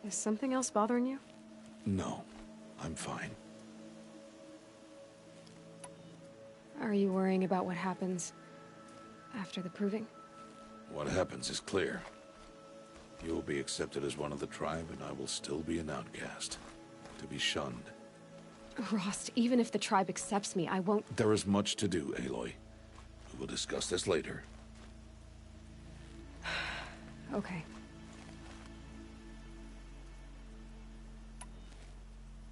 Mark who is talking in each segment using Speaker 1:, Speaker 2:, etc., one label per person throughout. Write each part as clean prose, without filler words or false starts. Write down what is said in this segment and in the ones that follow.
Speaker 1: Is something else bothering you?
Speaker 2: No, I'm fine.
Speaker 1: Are you worrying about what happens after the proving?
Speaker 2: What happens is clear. You will be accepted as one of the tribe, and I will still be an outcast. To be shunned.
Speaker 1: Rost, even if the tribe accepts me, I won't...
Speaker 2: There is much to do, Aloy. We will discuss this later.
Speaker 1: Okay.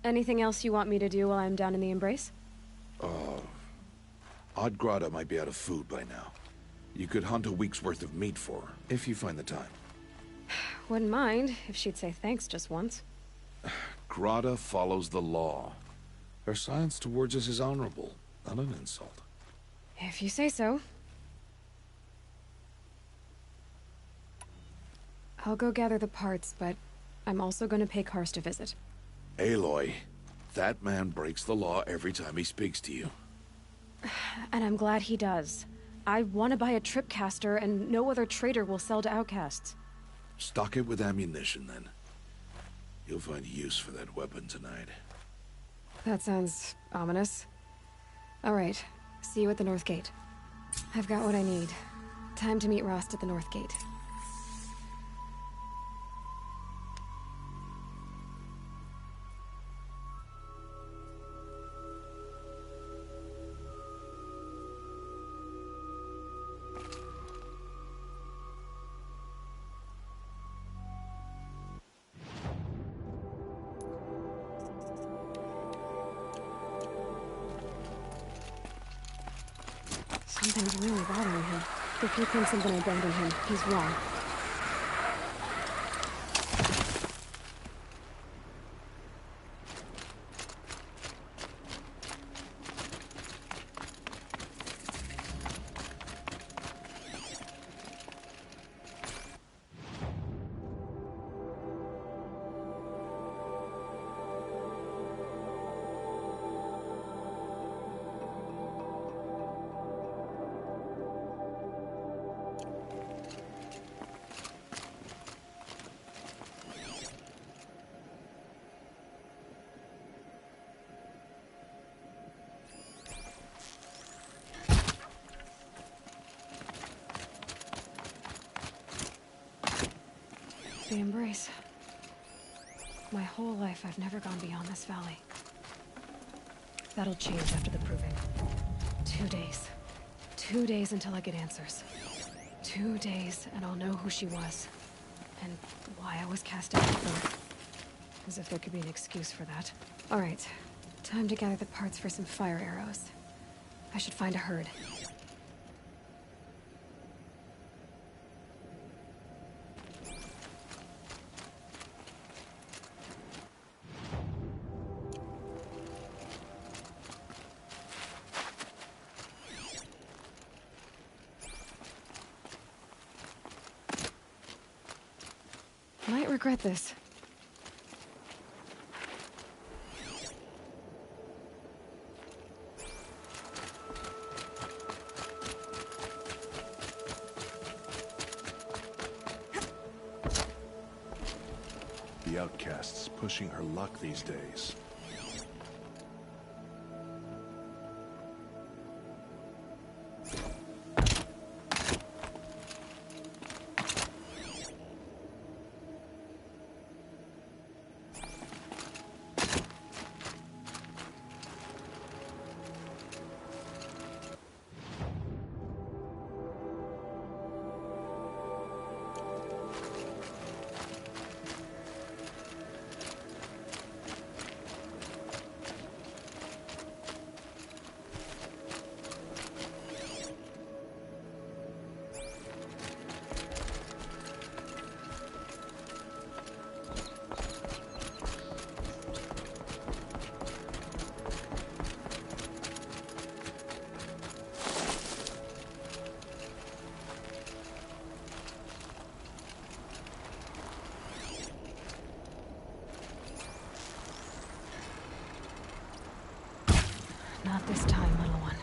Speaker 1: Anything else you want me to do while I'm down in the Embrace?
Speaker 2: Odd Grata might be out of food by now. You could hunt a week's worth of meat for her, if you find the time.
Speaker 1: Wouldn't mind if she'd say thanks just once.
Speaker 2: Grata follows the law. Her science towards us is honorable, not an insult.
Speaker 1: If you say so. I'll go gather the parts, but I'm also going to pay Karst a visit.
Speaker 2: Aloy, that man breaks the law every time he speaks to you.
Speaker 1: And I'm glad he does. I want to buy a tripcaster, and no other trader will sell to outcasts.
Speaker 2: Stock it with ammunition, then. You'll find use for that weapon tonight.
Speaker 1: That sounds ominous. All right, see you at the North Gate. I've got what I need. Time to meet Rost at the North Gate. Something's really bothering him. If he thinks I'm gonna abandon him, he's wrong. The Embrace. My whole life, I've never gone beyond this valley. That'll change after the proving. 2 days. 2 days until I get answers. 2 days, and I'll know who she was. And why I was cast out of her. As if there could be an excuse for that. Alright. Time to gather the parts for some fire arrows. I should find a herd. Might regret this.
Speaker 3: The outcast's pushing her luck these days. Not this time, little one.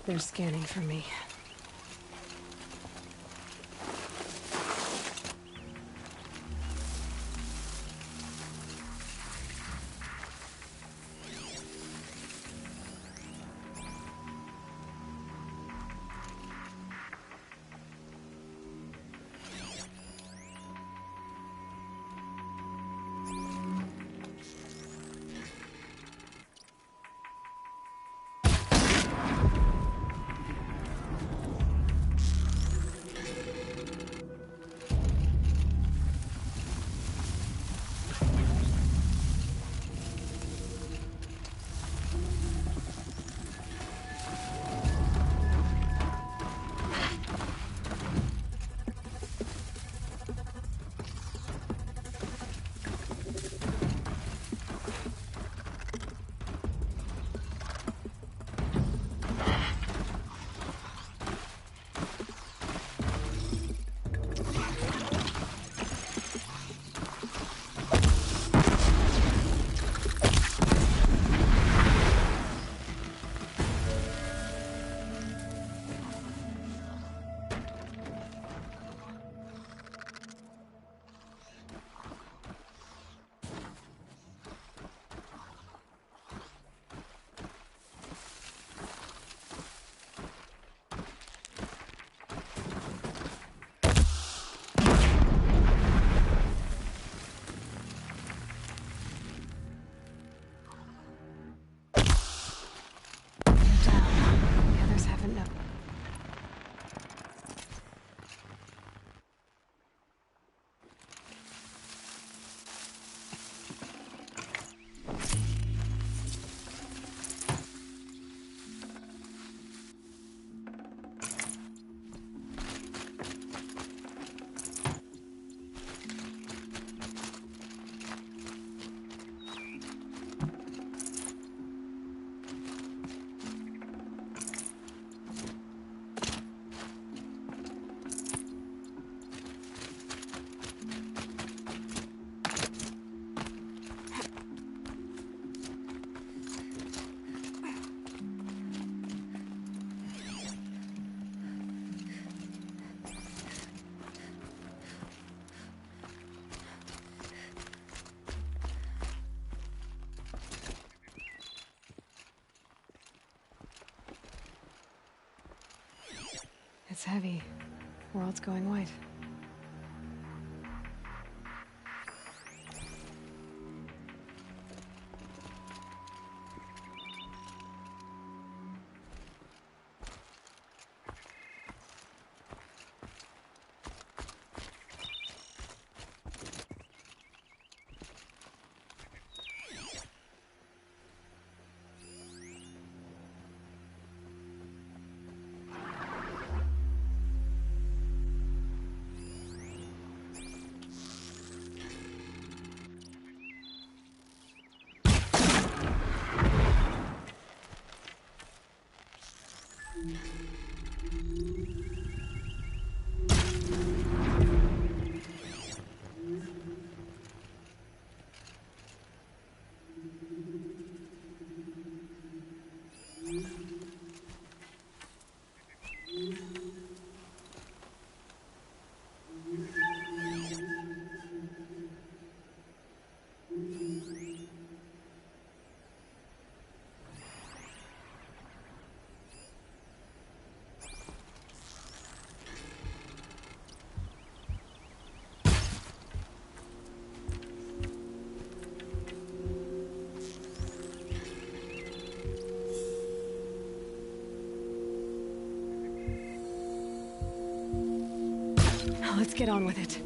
Speaker 1: They're scanning for me. It's heavy. World's going white. Let's get on with it.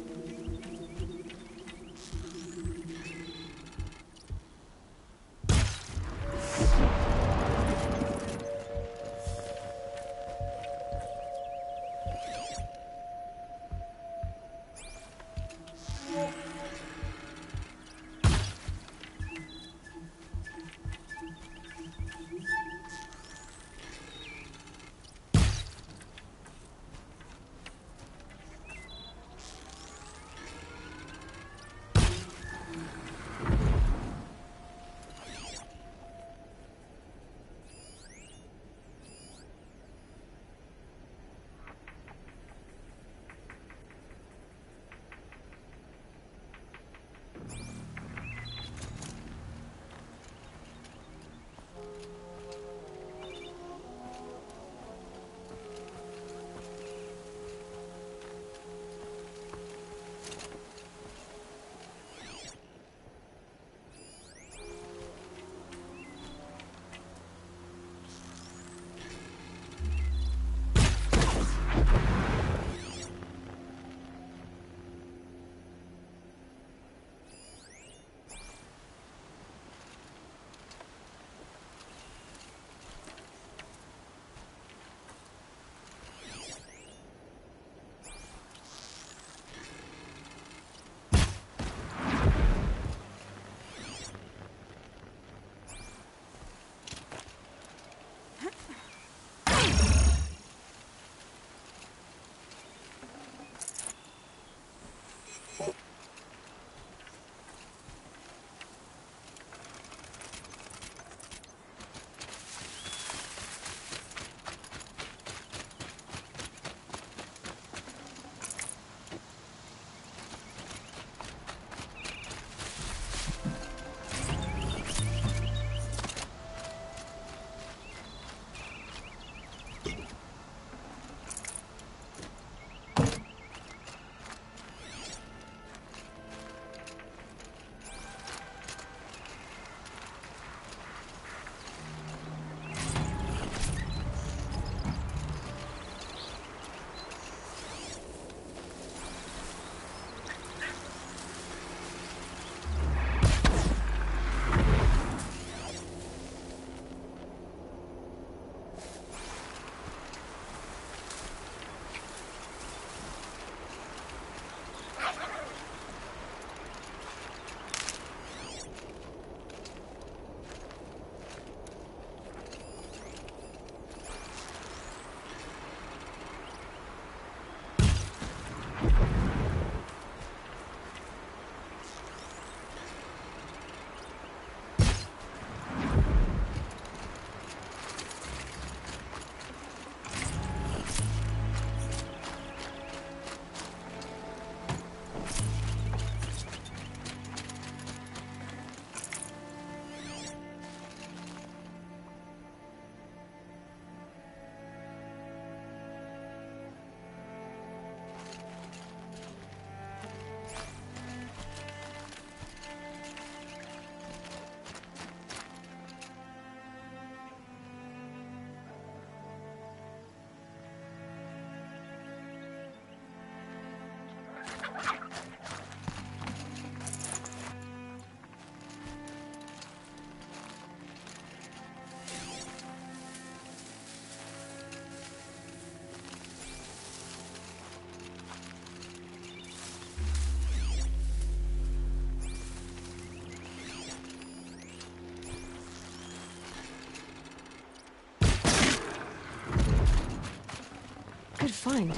Speaker 1: find?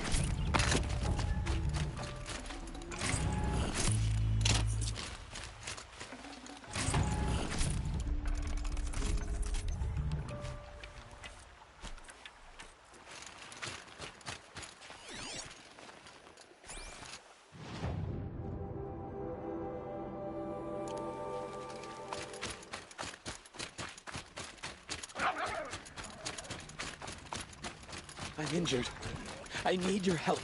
Speaker 4: I'm injured. I need your help.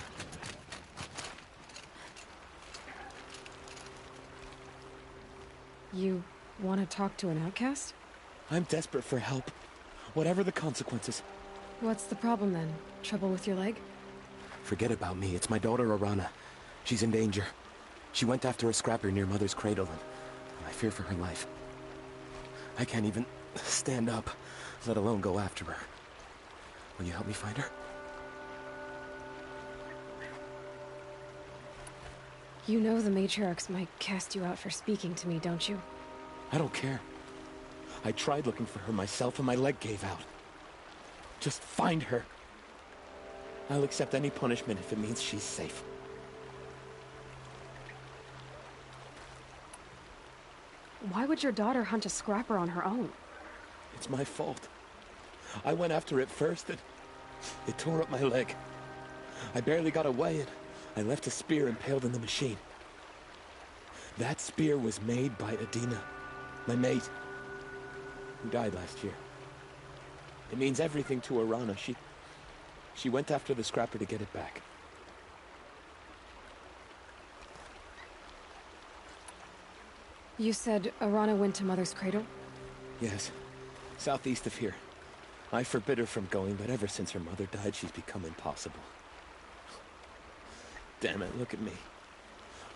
Speaker 1: You want to talk to an outcast?
Speaker 4: I'm desperate for help. Whatever the consequences.
Speaker 1: What's the problem then? Trouble with your leg?
Speaker 4: Forget about me. It's my daughter, Arana. She's in danger. She went after a scrapper near Mother's cradle, and I fear for her life. I can't even stand up, let alone go after her. Will you help me find her?
Speaker 1: You know the matriarchs might cast you out for speaking to me, don't you?
Speaker 4: I don't care. I tried looking for her myself and my leg gave out. Just find her. I'll accept any punishment if it means she's safe.
Speaker 1: Why would your daughter hunt a scrapper on her own?
Speaker 4: It's my fault. I went after it first and it tore up my leg. I barely got away and I left a spear impaled in the machine. That spear was made by Adina, my mate, who died last year. It means everything to Arana. She went after the scrapper to get it back.
Speaker 1: You said Arana went to Mother's cradle?
Speaker 4: Yes, southeast of here. I forbid her from going, but ever since her mother died, she's become impossible. Damn it, look at me.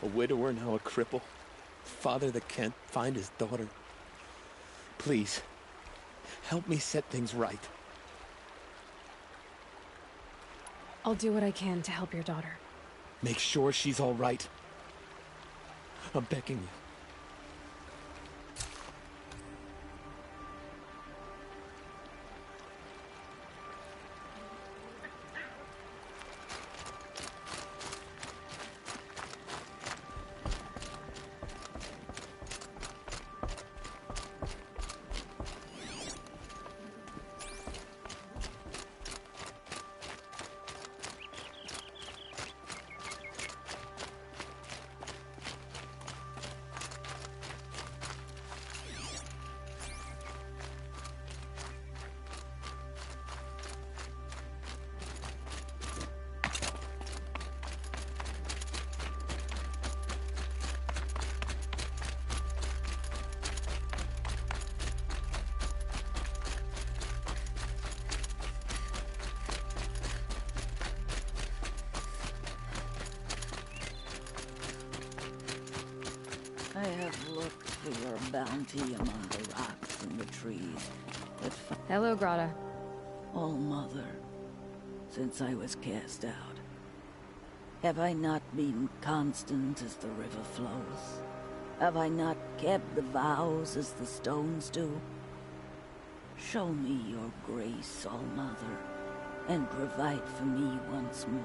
Speaker 4: A widower, now a cripple. Father that can't find his daughter. Please, help me set things right.
Speaker 1: I'll do what I can to help your daughter.
Speaker 4: Make sure she's all right. I'm begging you.
Speaker 5: I have looked for your bounty among the rocks and the trees, but
Speaker 1: Hello, Grata.
Speaker 5: All Mother, since I was cast out, have I not been constant as the river flows? Have I not kept the vows as the stones do? Show me your grace, All Mother, and provide for me once more.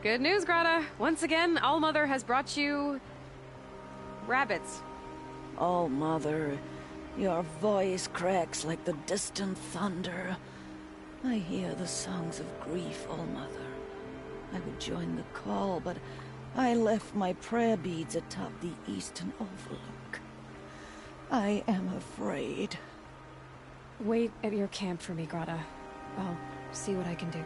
Speaker 1: Good news, Grata. Once again, All Mother has brought you rabbits.
Speaker 5: All Mother, your voice cracks like the distant thunder. I hear the songs of grief, All Mother. I would join the call, but I left my prayer beads atop the eastern overlook. I am afraid.
Speaker 1: Wait at your camp for me, Grata. I'll see what I can do.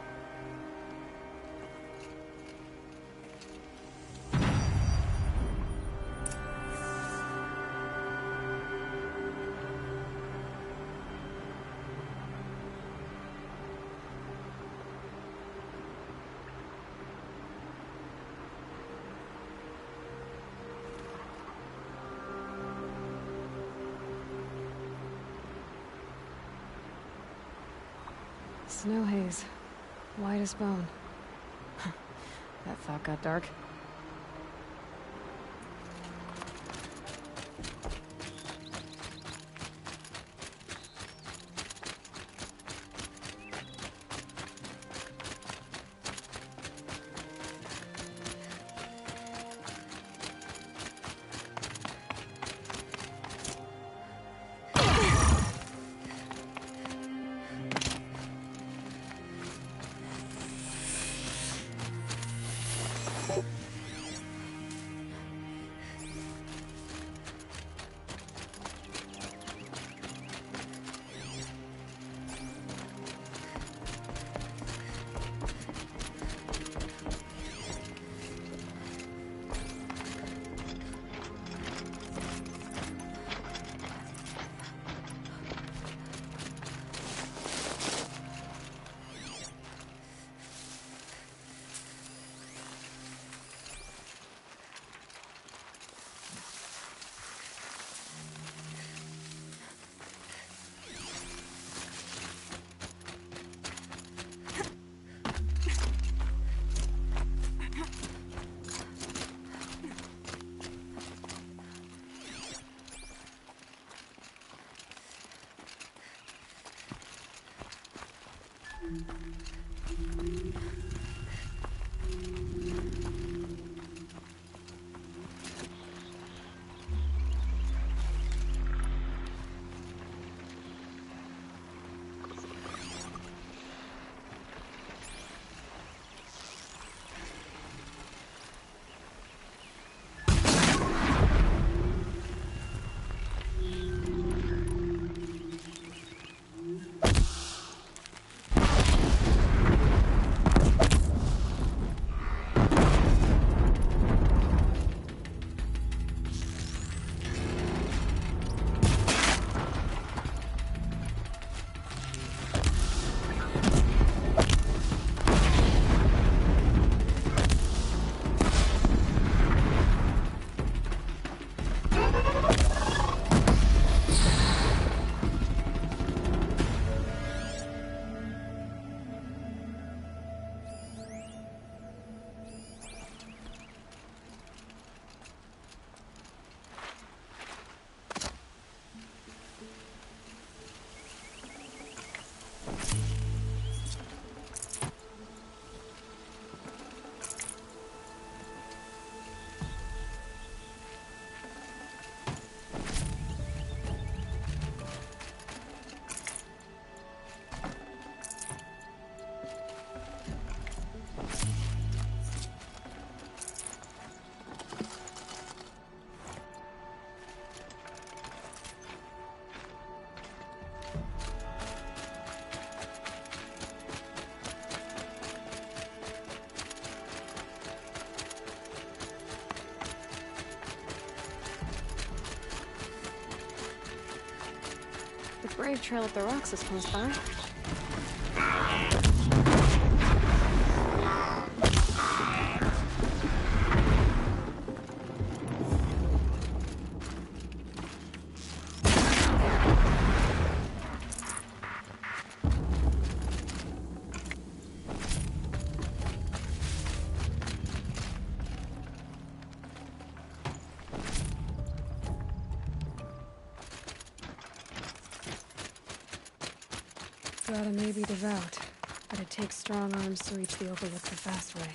Speaker 1: Snow haze. White as bone. That thought got dark. Brave trail up the rocks is close by. Gotta may be devout, but it takes strong arms to reach the Overlook the fast way.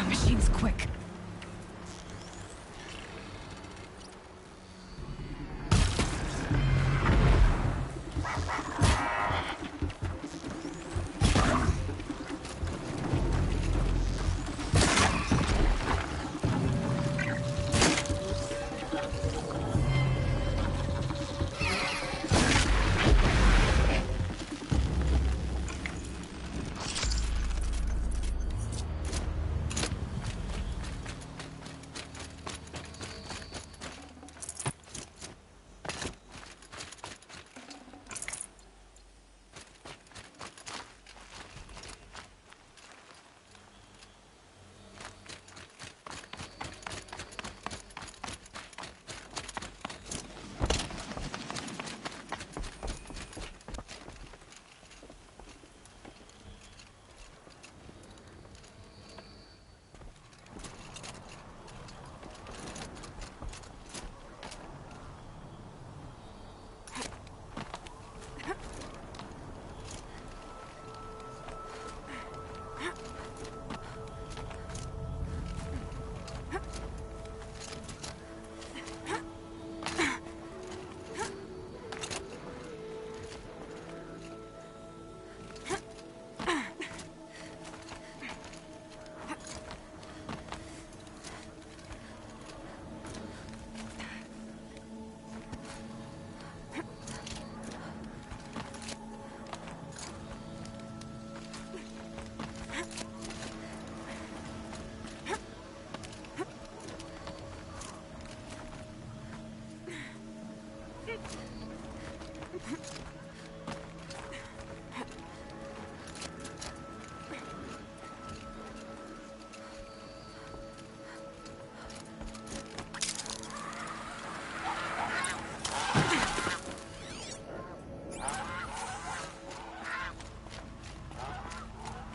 Speaker 1: Machine's quick.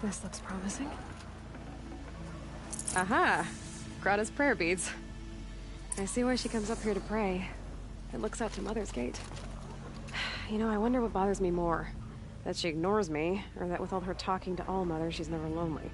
Speaker 1: This looks promising. Aha! Grata's prayer beads. I see why she comes up here to pray. It looks out to Mother's Gate. You know, I wonder what bothers me more. That she ignores me, or that with all her talking to All Mother, she's never lonely.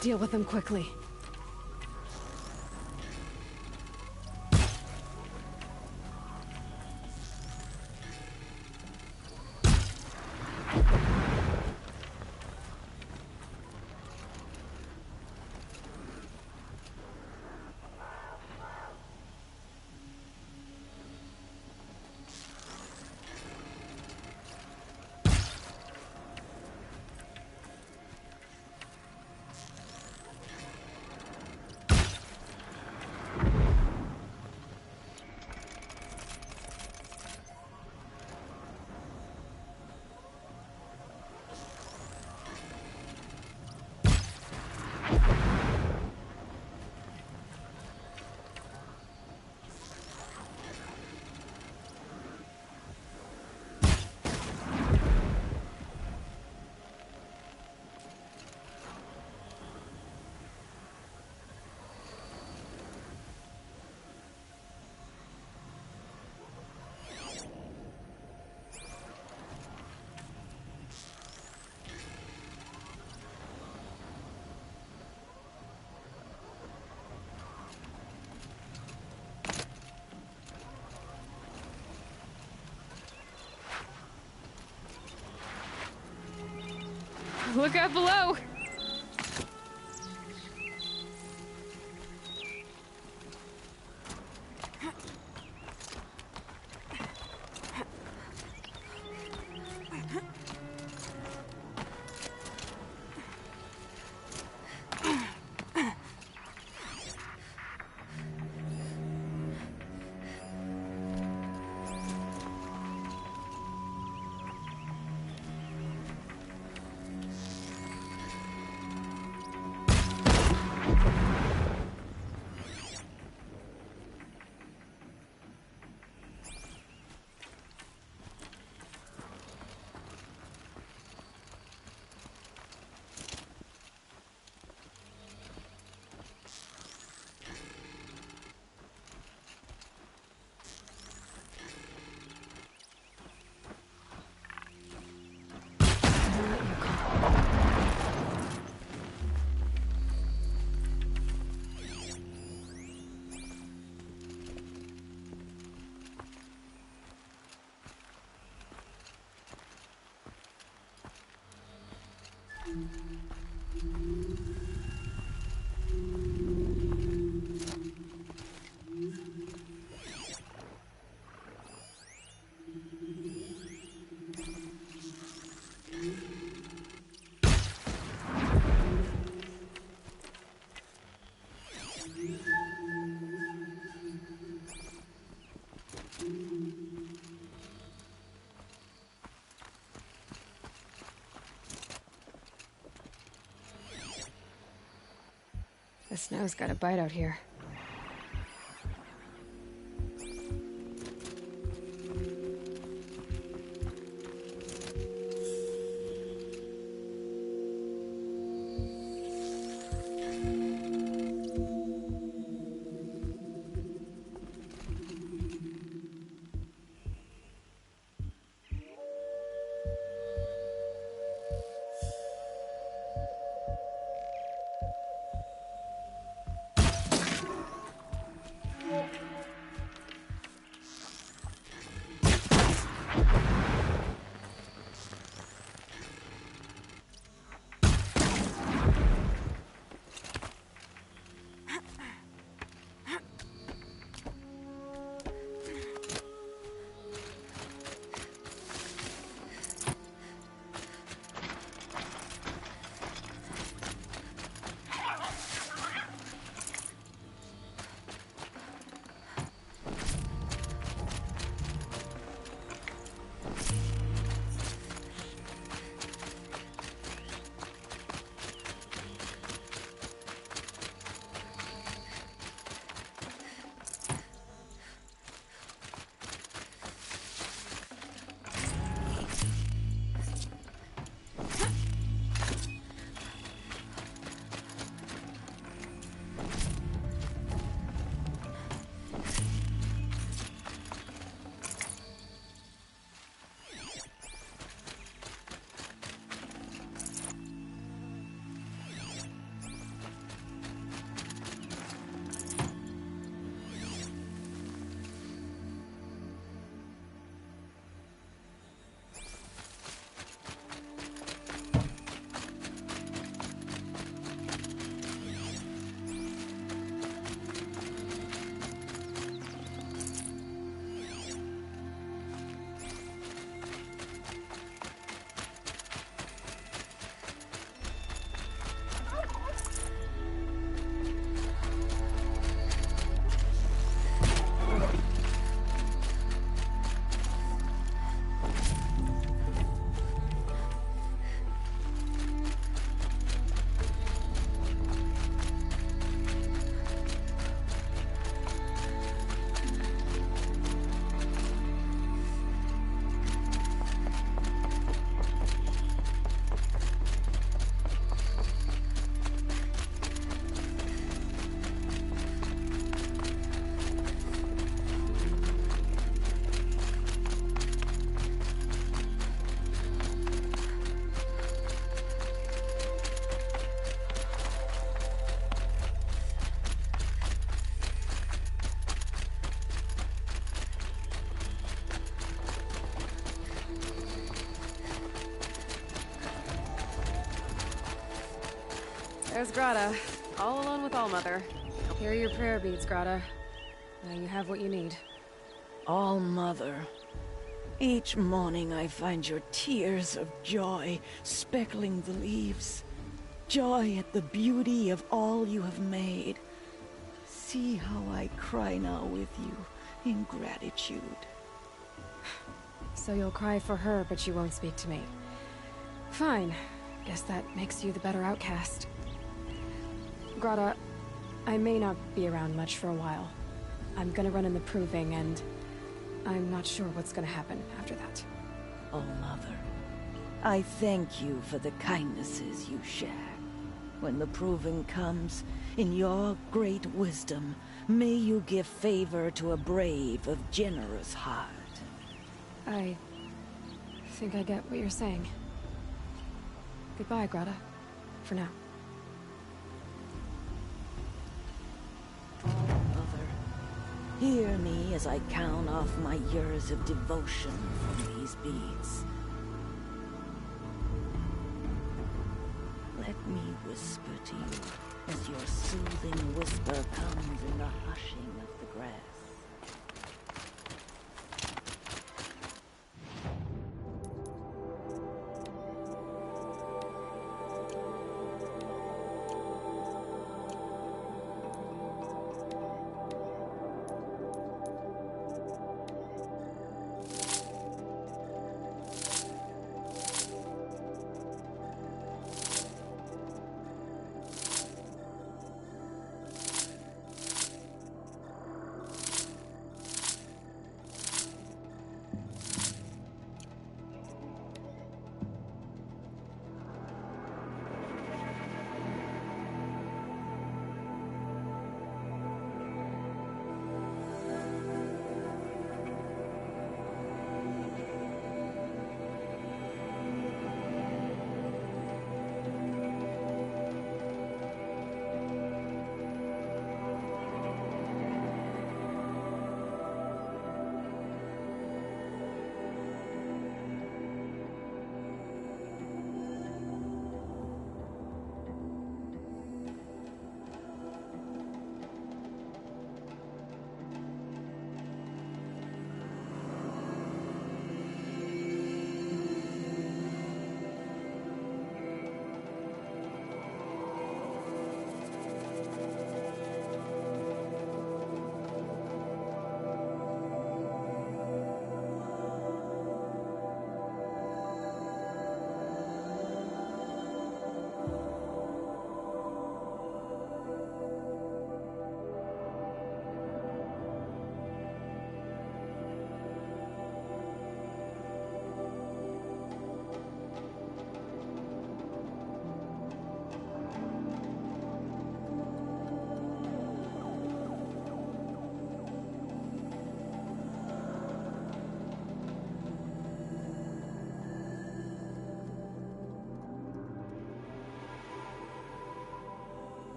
Speaker 1: Deal with them quickly. Look out below! The snow's got a bite out here. There's Grata, all alone with Allmother. Here are your prayer beads, Grata. Now you have what you need.
Speaker 5: All-Mother, each morning I find your tears of joy speckling the leaves. Joy at the beauty of all you have made. See how I cry now with you in gratitude.
Speaker 1: So you'll cry for her, but you won't speak to me. Fine. Guess that makes you the better outcast. Grata, I may not be around much for a while. I'm gonna run in the proving, and I'm not sure what's gonna happen after that.
Speaker 5: Oh, Mother, I thank you for the kindnesses you share. When the proving comes, in your great wisdom, may you give favor to a brave of generous heart.
Speaker 1: I think I get what you're saying. Goodbye, Grata. For now.
Speaker 5: Mother, hear me as I count off my years of devotion from these beads. Let me whisper to you as your soothing whisper comes in the hushing of the grass.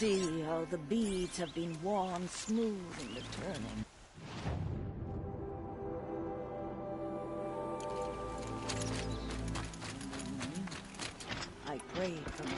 Speaker 5: see how the beads have been worn smooth in the turning. I prayed for Mother.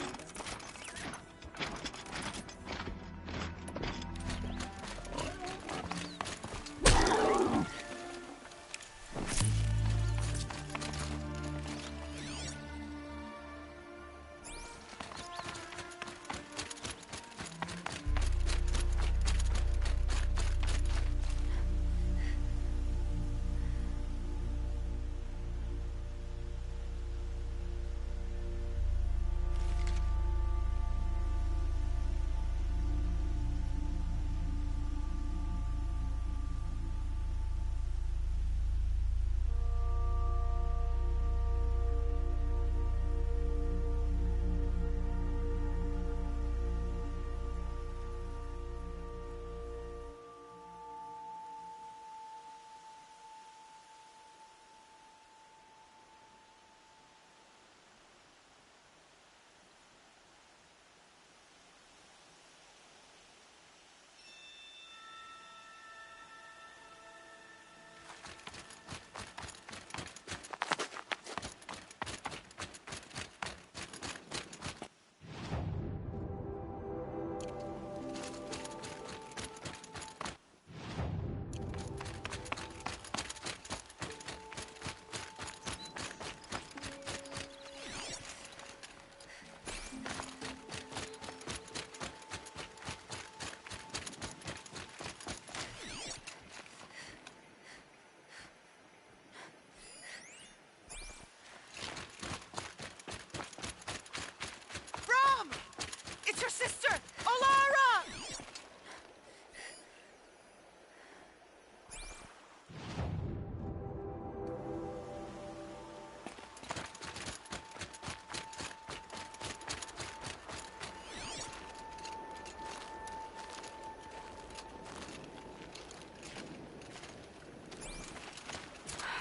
Speaker 6: Your sister, Alara!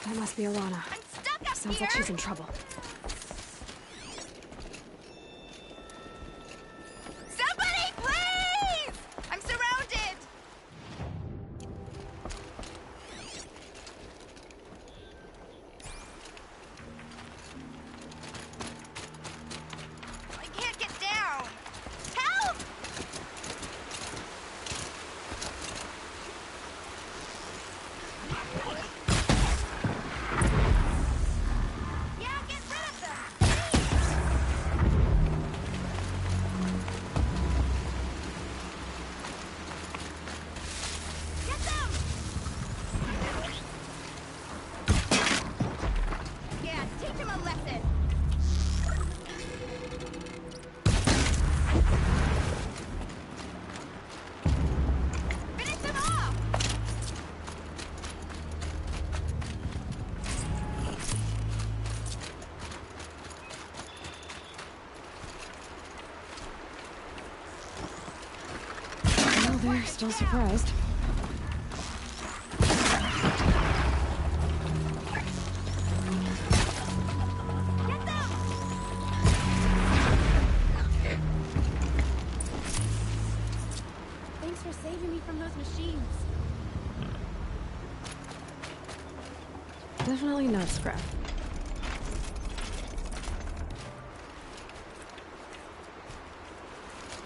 Speaker 1: That must be Alana.
Speaker 6: I'm stuck up
Speaker 1: Sounds
Speaker 6: here!
Speaker 1: like she's in trouble.
Speaker 6: Somebody, please! I'm surrounded! I can't get down! Help! Yeah, get rid of them! Get them! Yeah, teach him a lesson! Finish him off!
Speaker 1: Well, they're still surprised.
Speaker 6: Get them! Thanks for saving me from those machines.
Speaker 1: Definitely not Scrap.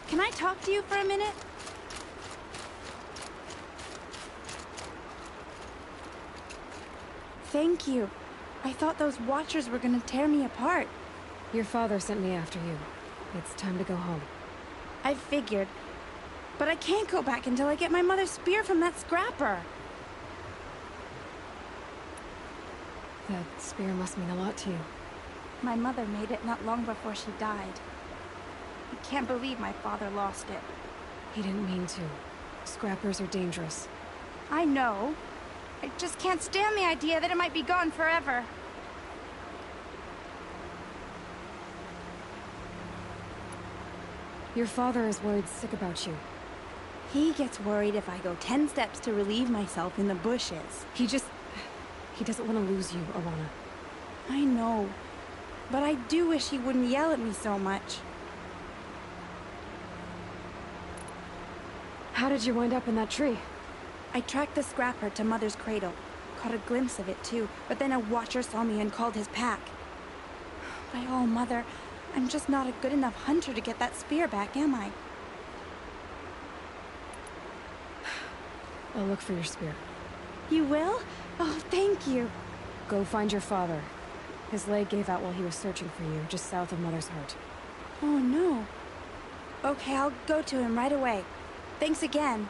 Speaker 6: Can I talk to you for a minute? Thank you. I thought those Watchers were gonna tear me apart.
Speaker 1: Your father sent me after you. It's time to go home.
Speaker 6: I figured. But I can't go back until I get my mother's spear from that scrapper.
Speaker 1: That spear must mean a lot to you.
Speaker 6: My mother made it not long before she died. I can't believe my father lost it.
Speaker 1: He didn't mean to. Scrappers are dangerous.
Speaker 6: I know. I just can't stand the idea that it might be gone forever.
Speaker 1: Your father is worried sick about you.
Speaker 6: He gets worried if I go 10 steps to relieve myself in the bushes.
Speaker 1: He doesn't want to lose you, Alana.
Speaker 6: I know. But I do wish he wouldn't yell at me so much.
Speaker 1: How did you wind up in that tree?
Speaker 6: I tracked the scrapper to Mother's cradle. Caught a glimpse of it too, but then a watcher saw me and called his pack. By all, Mother, I'm just not a good enough hunter to get that spear back, am I?
Speaker 1: I'll look for your spear.
Speaker 6: You will? Oh, thank you.
Speaker 1: Go find your father. His leg gave out while he was searching for you, just south of Mother's Heart.
Speaker 6: Oh, no. Okay, I'll go to him right away. Thanks again.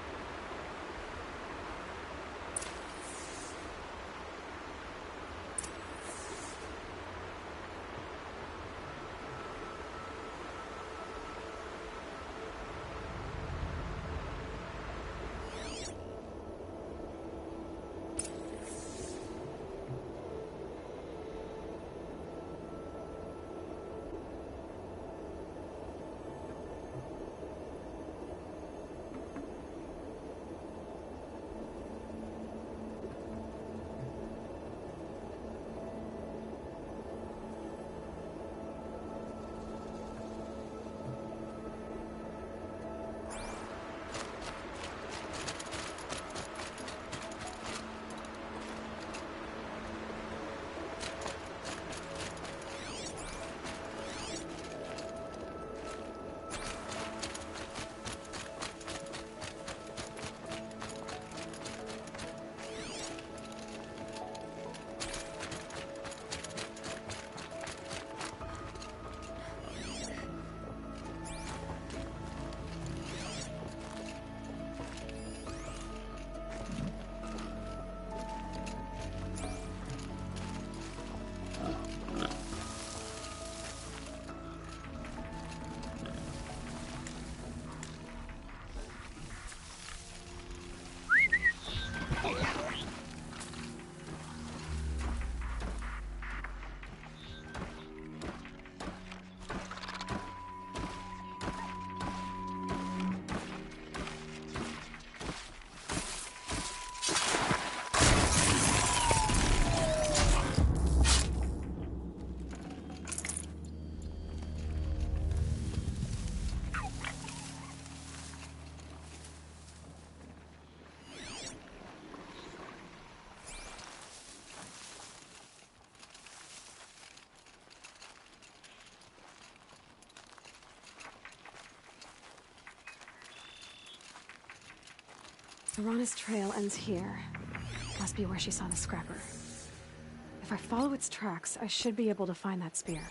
Speaker 1: Serana's trail ends here. Must be where she saw the scrapper. If I follow its tracks, I should be able to find that spear.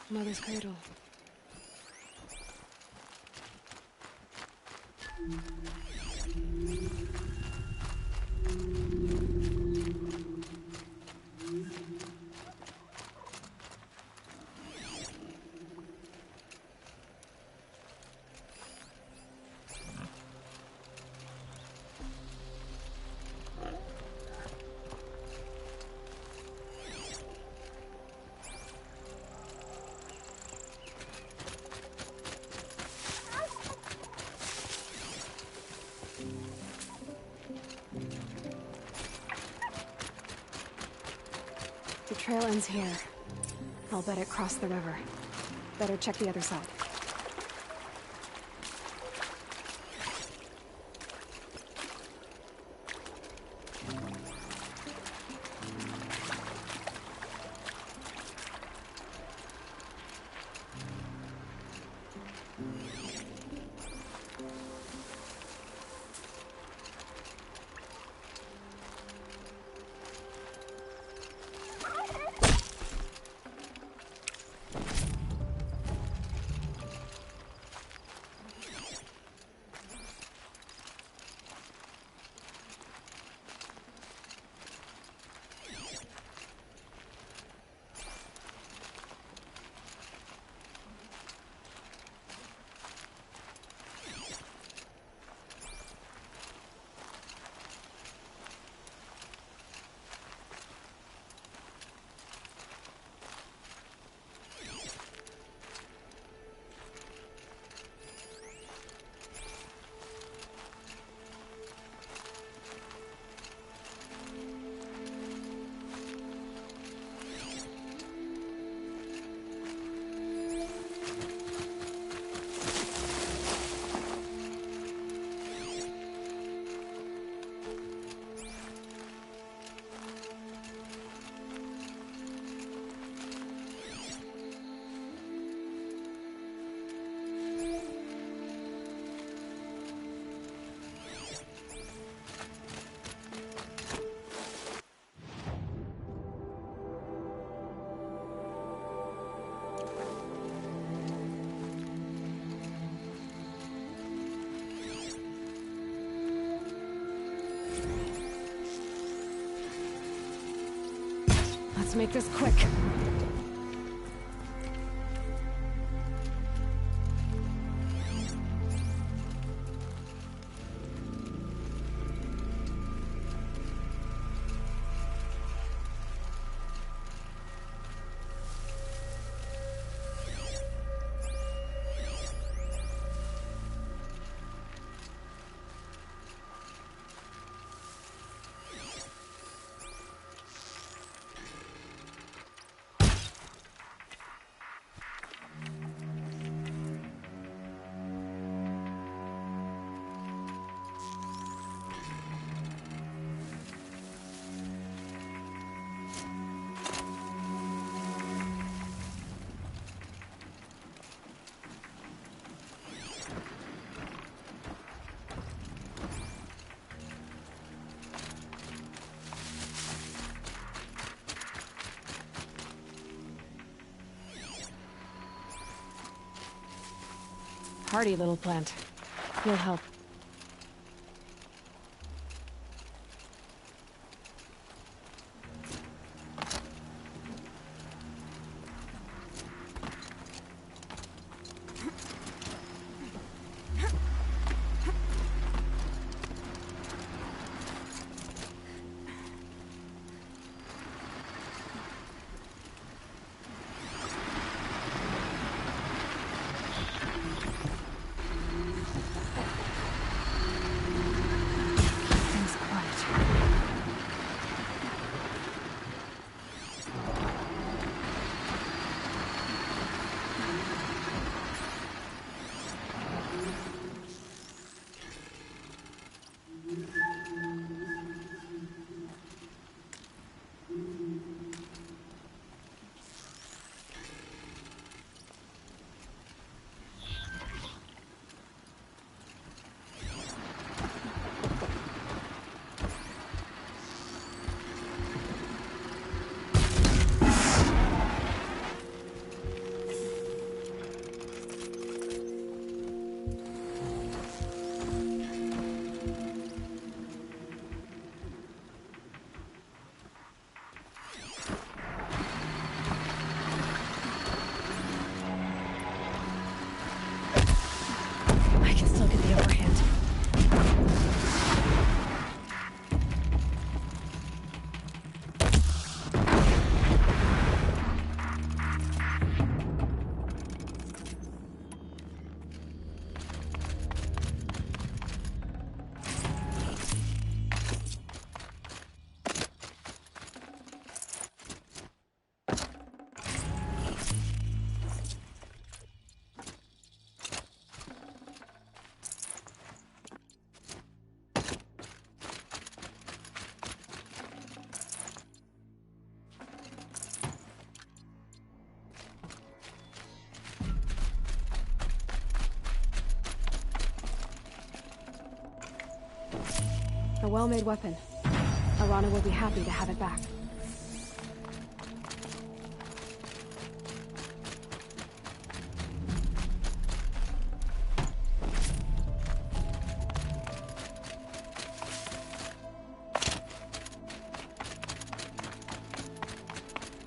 Speaker 1: Mother's cradle. The trail ends here. I'll bet it crossed the river. Better check the other side. Let's make this quick. Hardy little plant. You'll help. A well-made weapon. Arana will be happy to have it back.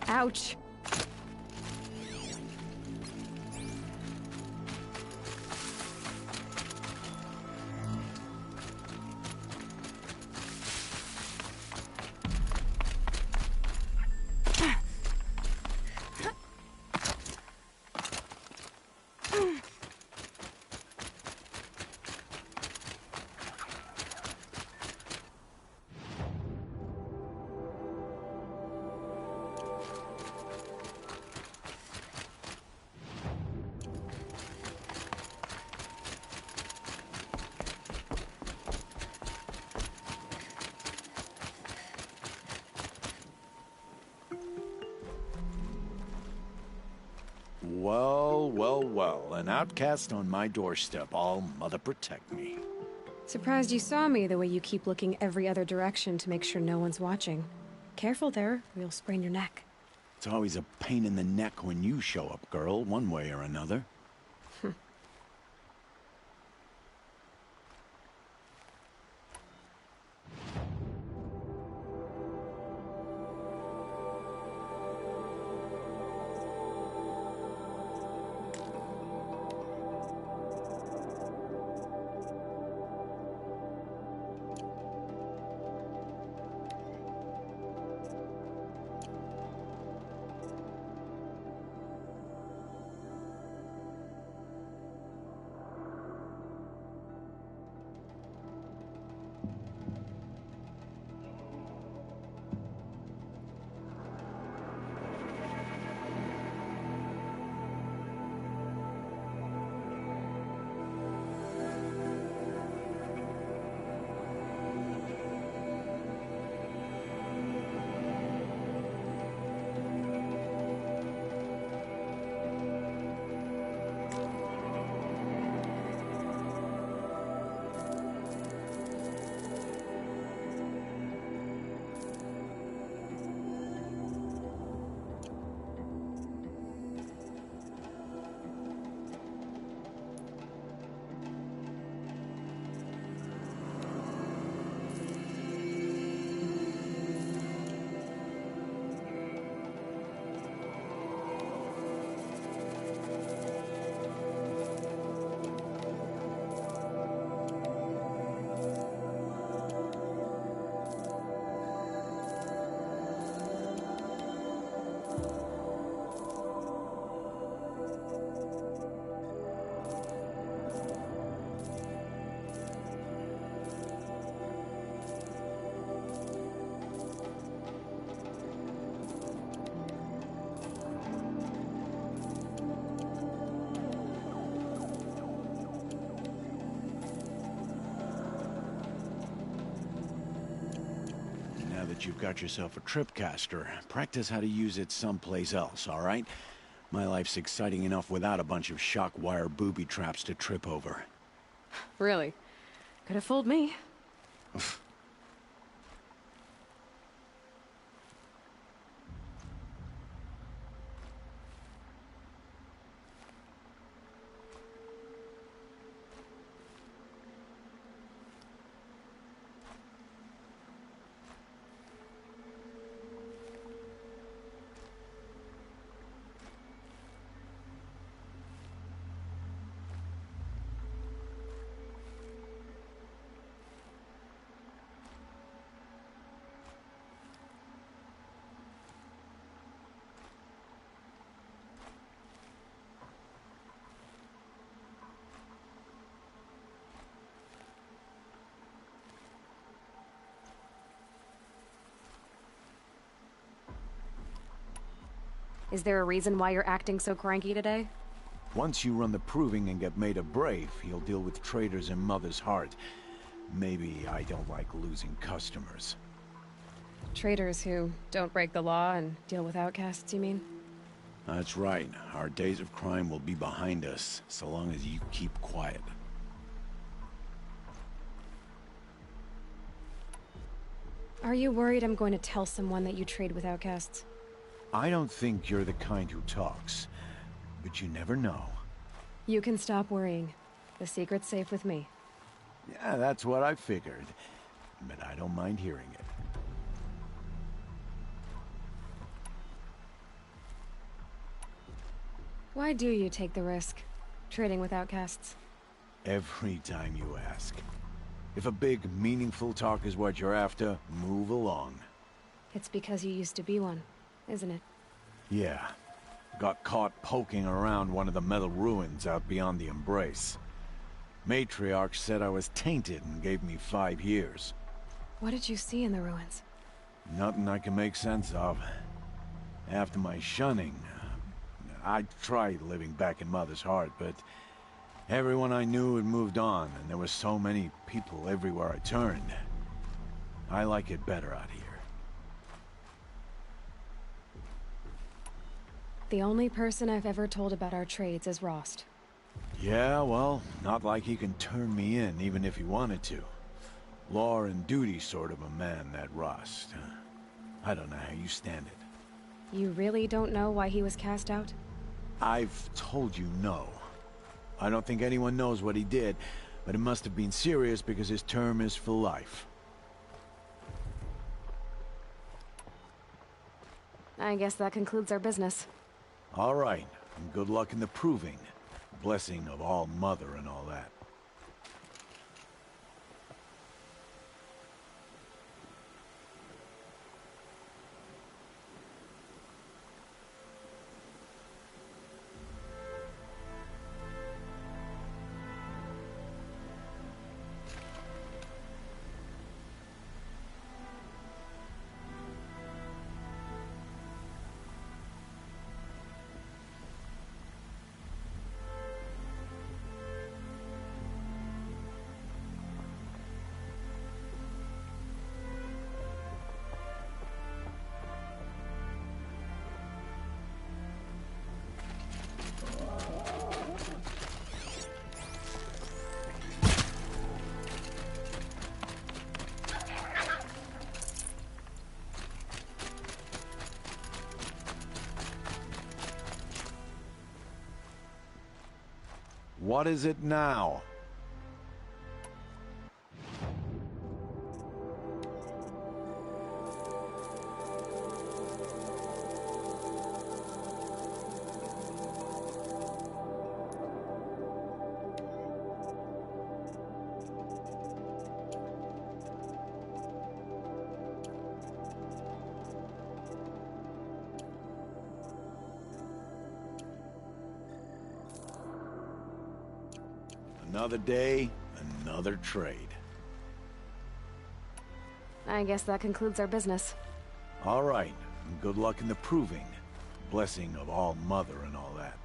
Speaker 1: Ouch.
Speaker 7: Well, well, well. An outcast on my doorstep. All mother protect me.
Speaker 1: Surprised you saw me the way you keep looking every other direction to make sure no one's watching. Careful there, or you'll sprain your neck.
Speaker 7: It's always a pain in the neck when you show up, girl, one way or another. Now that you've got yourself a tripcaster, practice how to use it someplace else, all right? My life's exciting enough without a bunch of shock wire booby traps to trip over.
Speaker 1: Really? Could have fooled me. Is there a reason why you're acting so cranky today?
Speaker 7: Once you run the proving and get made a brave, you'll deal with traitors in Mother's Heart. Maybe I don't like losing customers.
Speaker 1: Traitors who don't break the law and deal with outcasts, you mean?
Speaker 7: That's right. Our days of crime will be behind us, so long as you keep quiet.
Speaker 1: Are you worried I'm going to tell someone that you trade with outcasts?
Speaker 7: I don't think you're the kind who talks, but you never know.
Speaker 1: You can stop worrying. The secret's safe with me.
Speaker 7: Yeah, that's what I figured, but I don't mind hearing it.
Speaker 1: Why do you take the risk, trading with outcasts?
Speaker 7: Every time you ask. If a big, meaningful talk is what you're after, move along.
Speaker 1: It's because you used to be one, isn't it?
Speaker 7: Yeah. Got caught poking around one of the metal ruins out beyond the Embrace. Matriarch said I was tainted and gave me 5 years.
Speaker 1: What did you see in the ruins?
Speaker 7: Nothing I can make sense of. After my shunning, I tried living back in Mother's heart, but everyone I knew had moved on, and there were so many people everywhere I turned. I like it better out here.
Speaker 1: The only person I've ever told about our trades is Rost.
Speaker 7: Yeah, well, not like he can turn me in, even if he wanted to. Law and duty sort of a man, that Rost. I don't know how you stand it.
Speaker 1: You really don't know why he was cast out?
Speaker 7: I've told you no. I don't think anyone knows what he did, but it must have been serious because his term is for life.
Speaker 1: I guess that concludes our business.
Speaker 7: All right, and good luck in the proving. Blessing of All Mother and all that. What is it now? Another day, another trade.
Speaker 1: I guess that concludes our business.
Speaker 7: All right, and good luck in the proving. Blessing of All Mother and all that.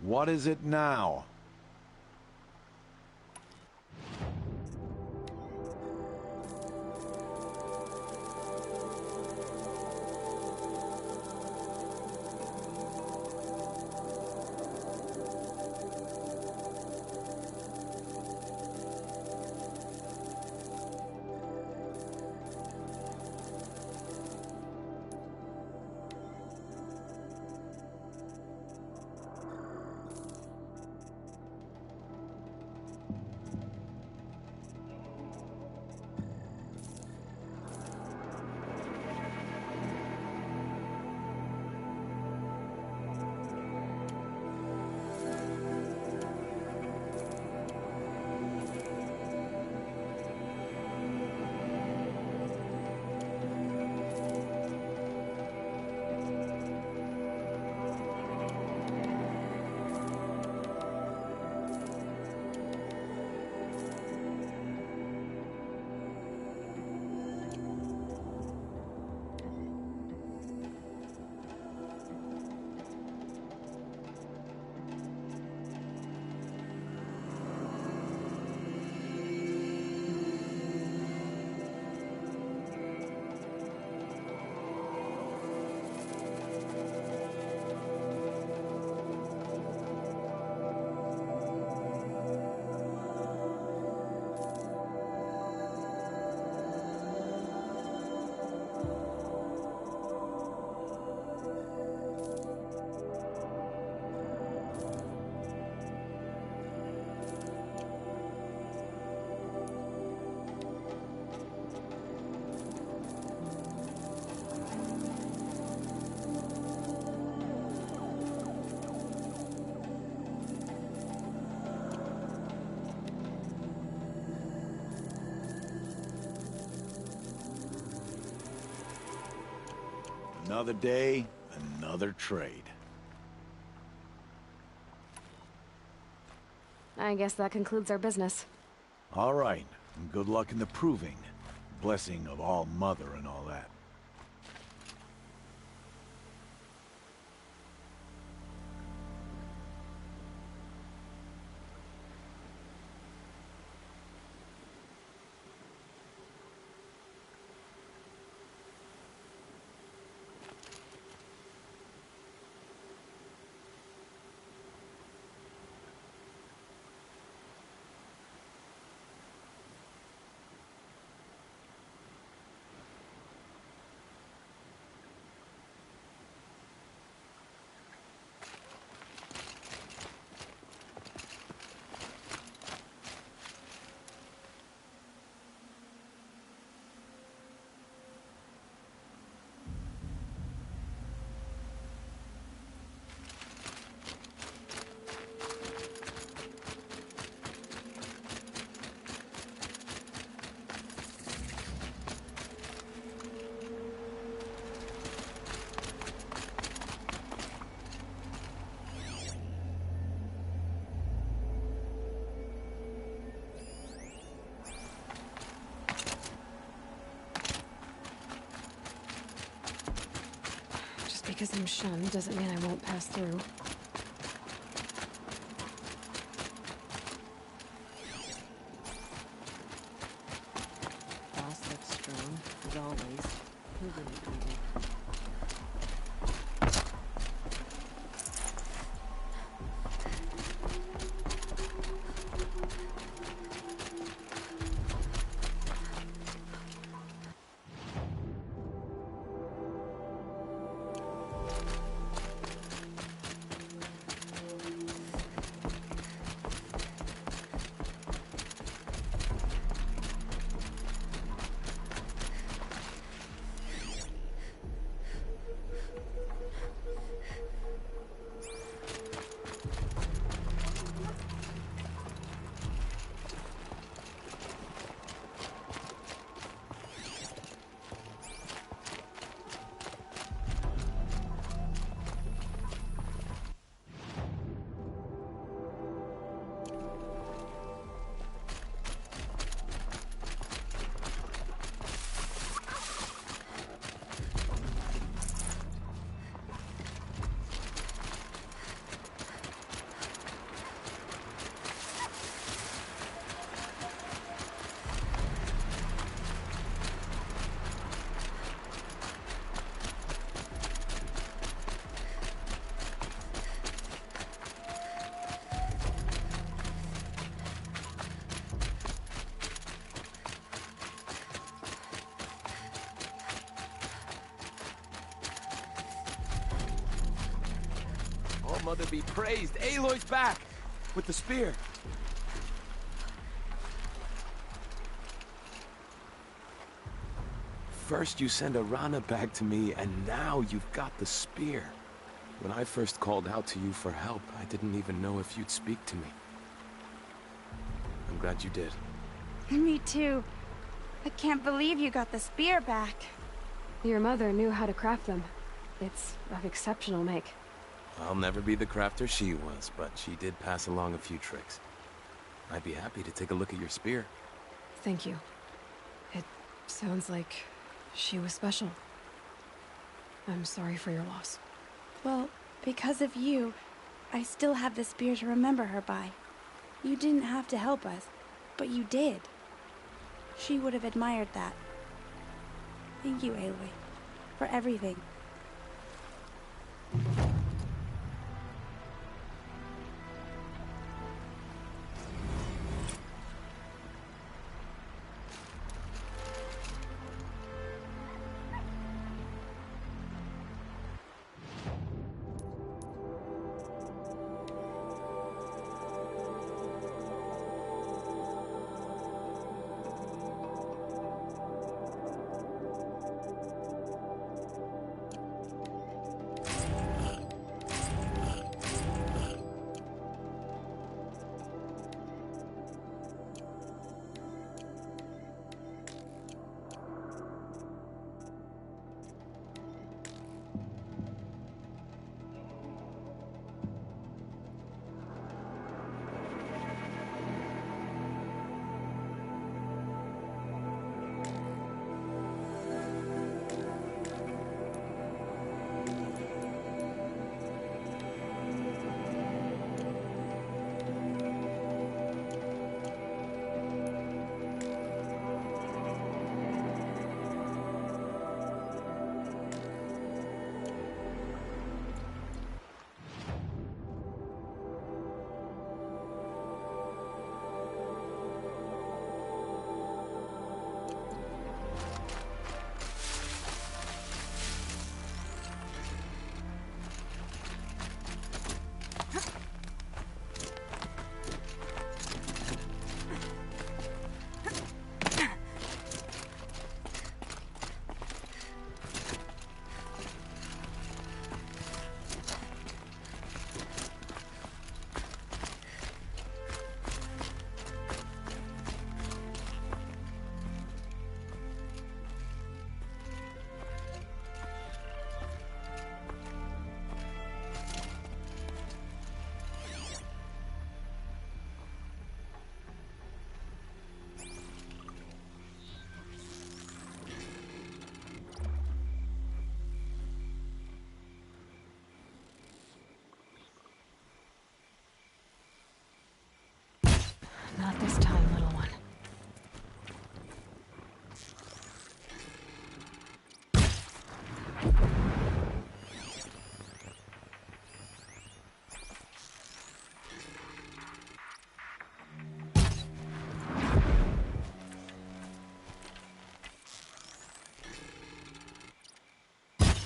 Speaker 7: What is it now? Another day, another trade.
Speaker 1: I guess that concludes our business.
Speaker 7: All right, and good luck in the proving. Blessing of All Mother and all that.
Speaker 1: Just because I'm shunned doesn't mean I won't pass through.
Speaker 8: Boss looks strong, as always. Who wouldn't be there?
Speaker 4: All Mother be praised. Aloy's back with the spear. First you send Arana back to me, and now you've got the spear. When I first called out to you for help, I didn't even know if you'd speak to me. I'm glad you did.
Speaker 6: Me too. I can't believe you got the spear back.
Speaker 1: Your mother knew how to craft them. It's of exceptional make.
Speaker 4: I'll never be the crafter she was, but she did pass along a few tricks. I'd be happy to take a look at your spear.
Speaker 1: Thank you. It sounds like she was special. I'm sorry for your loss.
Speaker 6: Well, because of you, I still have the spear to remember her by. You didn't have to help us, but you did. She would have admired that. Thank you, Aloy, for everything.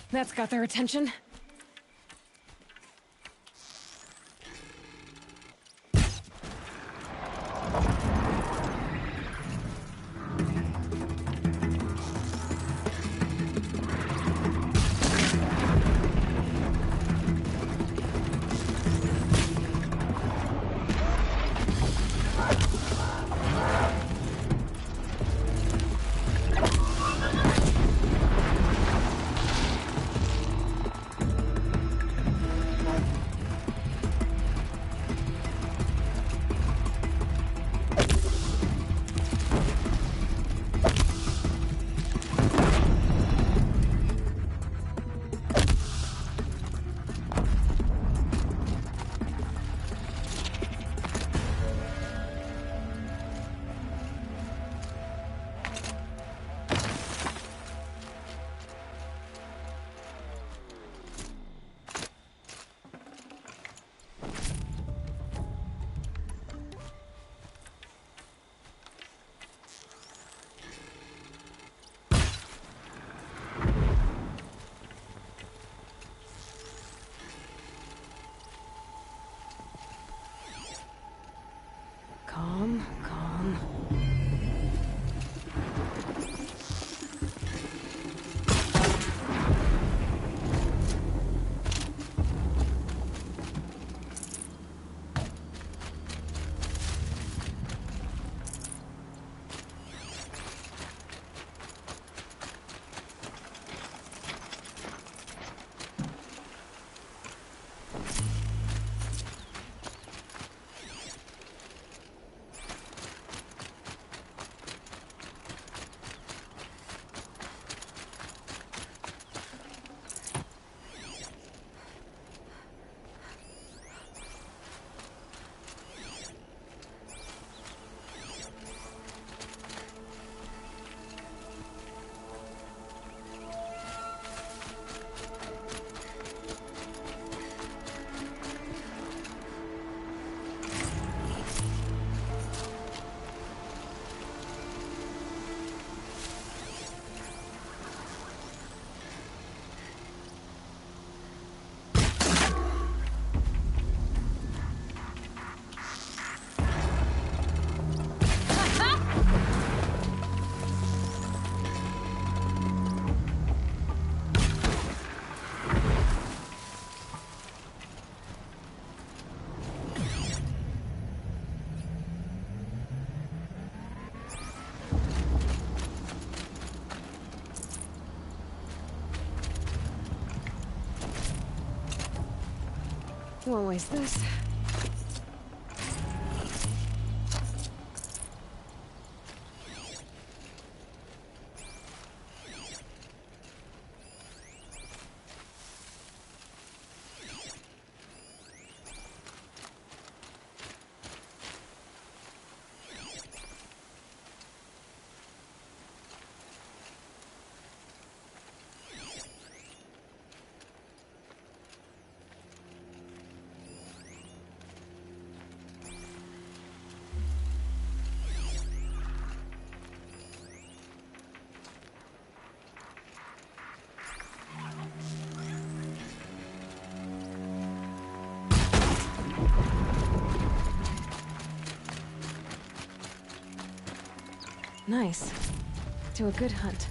Speaker 1: That's got their attention. Calm, calm. Won't waste this. Nice. To a good hunt.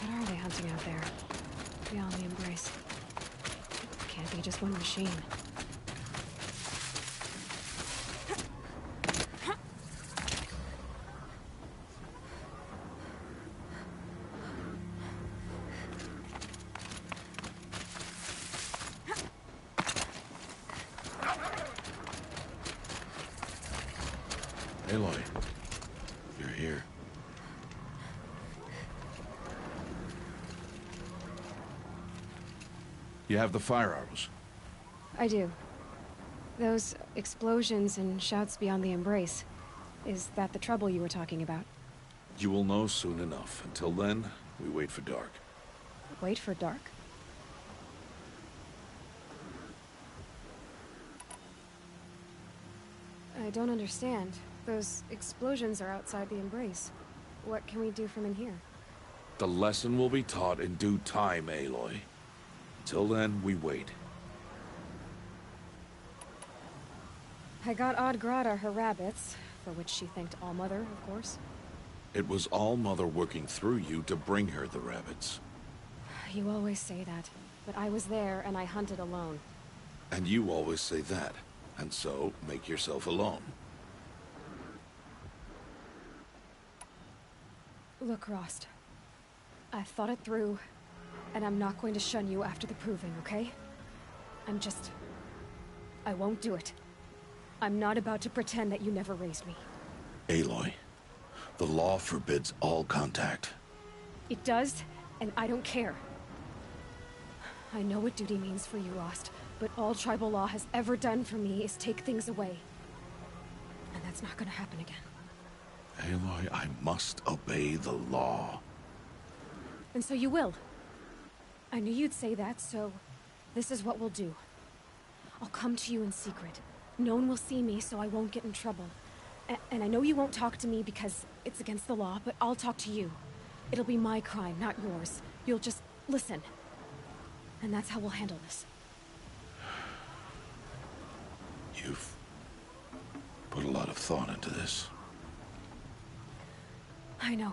Speaker 1: What are they hunting out there? Beyond the embrace. Can't be just one machine.
Speaker 2: Aloy, you're here. You have the fire arrows.
Speaker 1: I do. Those explosions and shouts beyond the embrace. Is that the trouble you were talking about?
Speaker 2: You will know soon enough. Until then, we wait for dark.
Speaker 1: Wait for dark? I don't understand. Those explosions are outside the embrace. What can we do from in here?
Speaker 2: The lesson will be taught in due time, Aloy. Till then, we wait.
Speaker 1: I got Oddgrada her rabbits, for which she thanked Allmother, of course.
Speaker 2: It was All-Mother working through you to bring her the rabbits.
Speaker 1: You always say that, but I was there and I hunted alone.
Speaker 2: And you always say that, and so make yourself alone.
Speaker 1: Look, Rost. I've thought it through, and I'm not going to shun you after the proving, okay? I won't do it. I'm not about to pretend that you never raised me.
Speaker 2: Aloy, the law forbids all contact.
Speaker 1: It does, and I don't care. I know what duty means for you, Rost, but all tribal law has ever done for me is take things away. And that's not gonna happen again.
Speaker 2: Aloy, I must obey the law.
Speaker 1: And so you will. I knew you'd say that, so this is what we'll do. I'll come to you in secret. No one will see me, so I won't get in trouble. And I know you won't talk to me because it's against the law, but I'll talk to you. It'll be my crime, not yours. You'll just listen. And that's how we'll handle this.
Speaker 2: You've put a lot of thought into this.
Speaker 1: I know.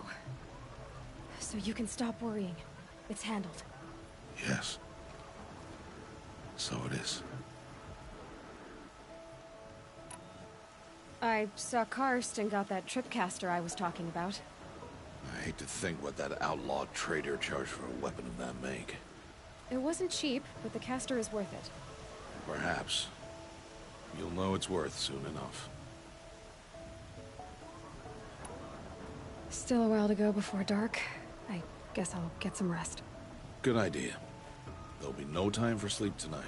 Speaker 1: So you can stop worrying. It's handled.
Speaker 2: Yes. So it is.
Speaker 1: I saw Karst and got that tripcaster I was talking about.
Speaker 2: I hate to think what that outlawed trader charged for a weapon of that make.
Speaker 1: It wasn't cheap, but the caster is worth it.
Speaker 2: Perhaps. You'll know it's worth soon enough.
Speaker 1: Still a while to go before dark. I guess I'll get some rest.
Speaker 2: Good idea. There'll be no time for sleep tonight.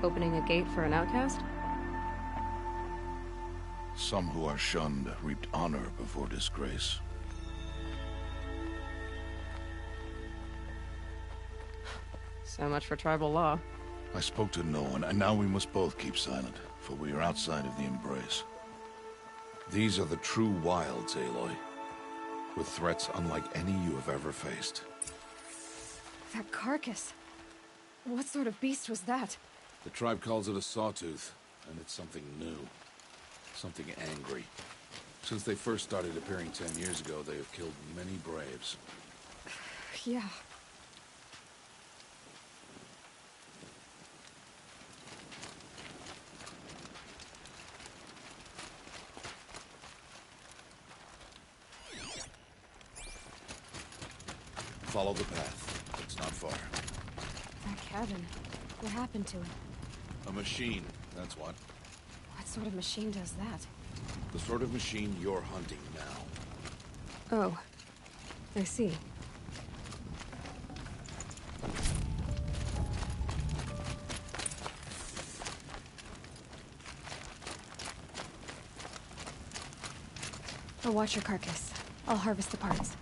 Speaker 1: Opening a gate for an outcast?
Speaker 2: Some who are shunned reaped honor before disgrace.
Speaker 1: So much for tribal law.
Speaker 2: I spoke to no one, and now we must both keep silent, for we are outside of the embrace. These are the true wilds, Aloy, with threats unlike any you have ever faced.
Speaker 1: That carcass. What sort of beast was that?
Speaker 2: The tribe calls it a sawtooth, and it's something new. Something angry. Since they first started appearing 10 years ago, they have killed many braves.
Speaker 1: Yeah.
Speaker 2: Follow the path. It's not far.
Speaker 1: That cabin. What happened to it?
Speaker 2: A machine, that's what.
Speaker 1: What sort of machine does that?
Speaker 2: The sort of machine you're hunting now.
Speaker 1: Oh. I see. I'll watch your carcass. I'll harvest the parts.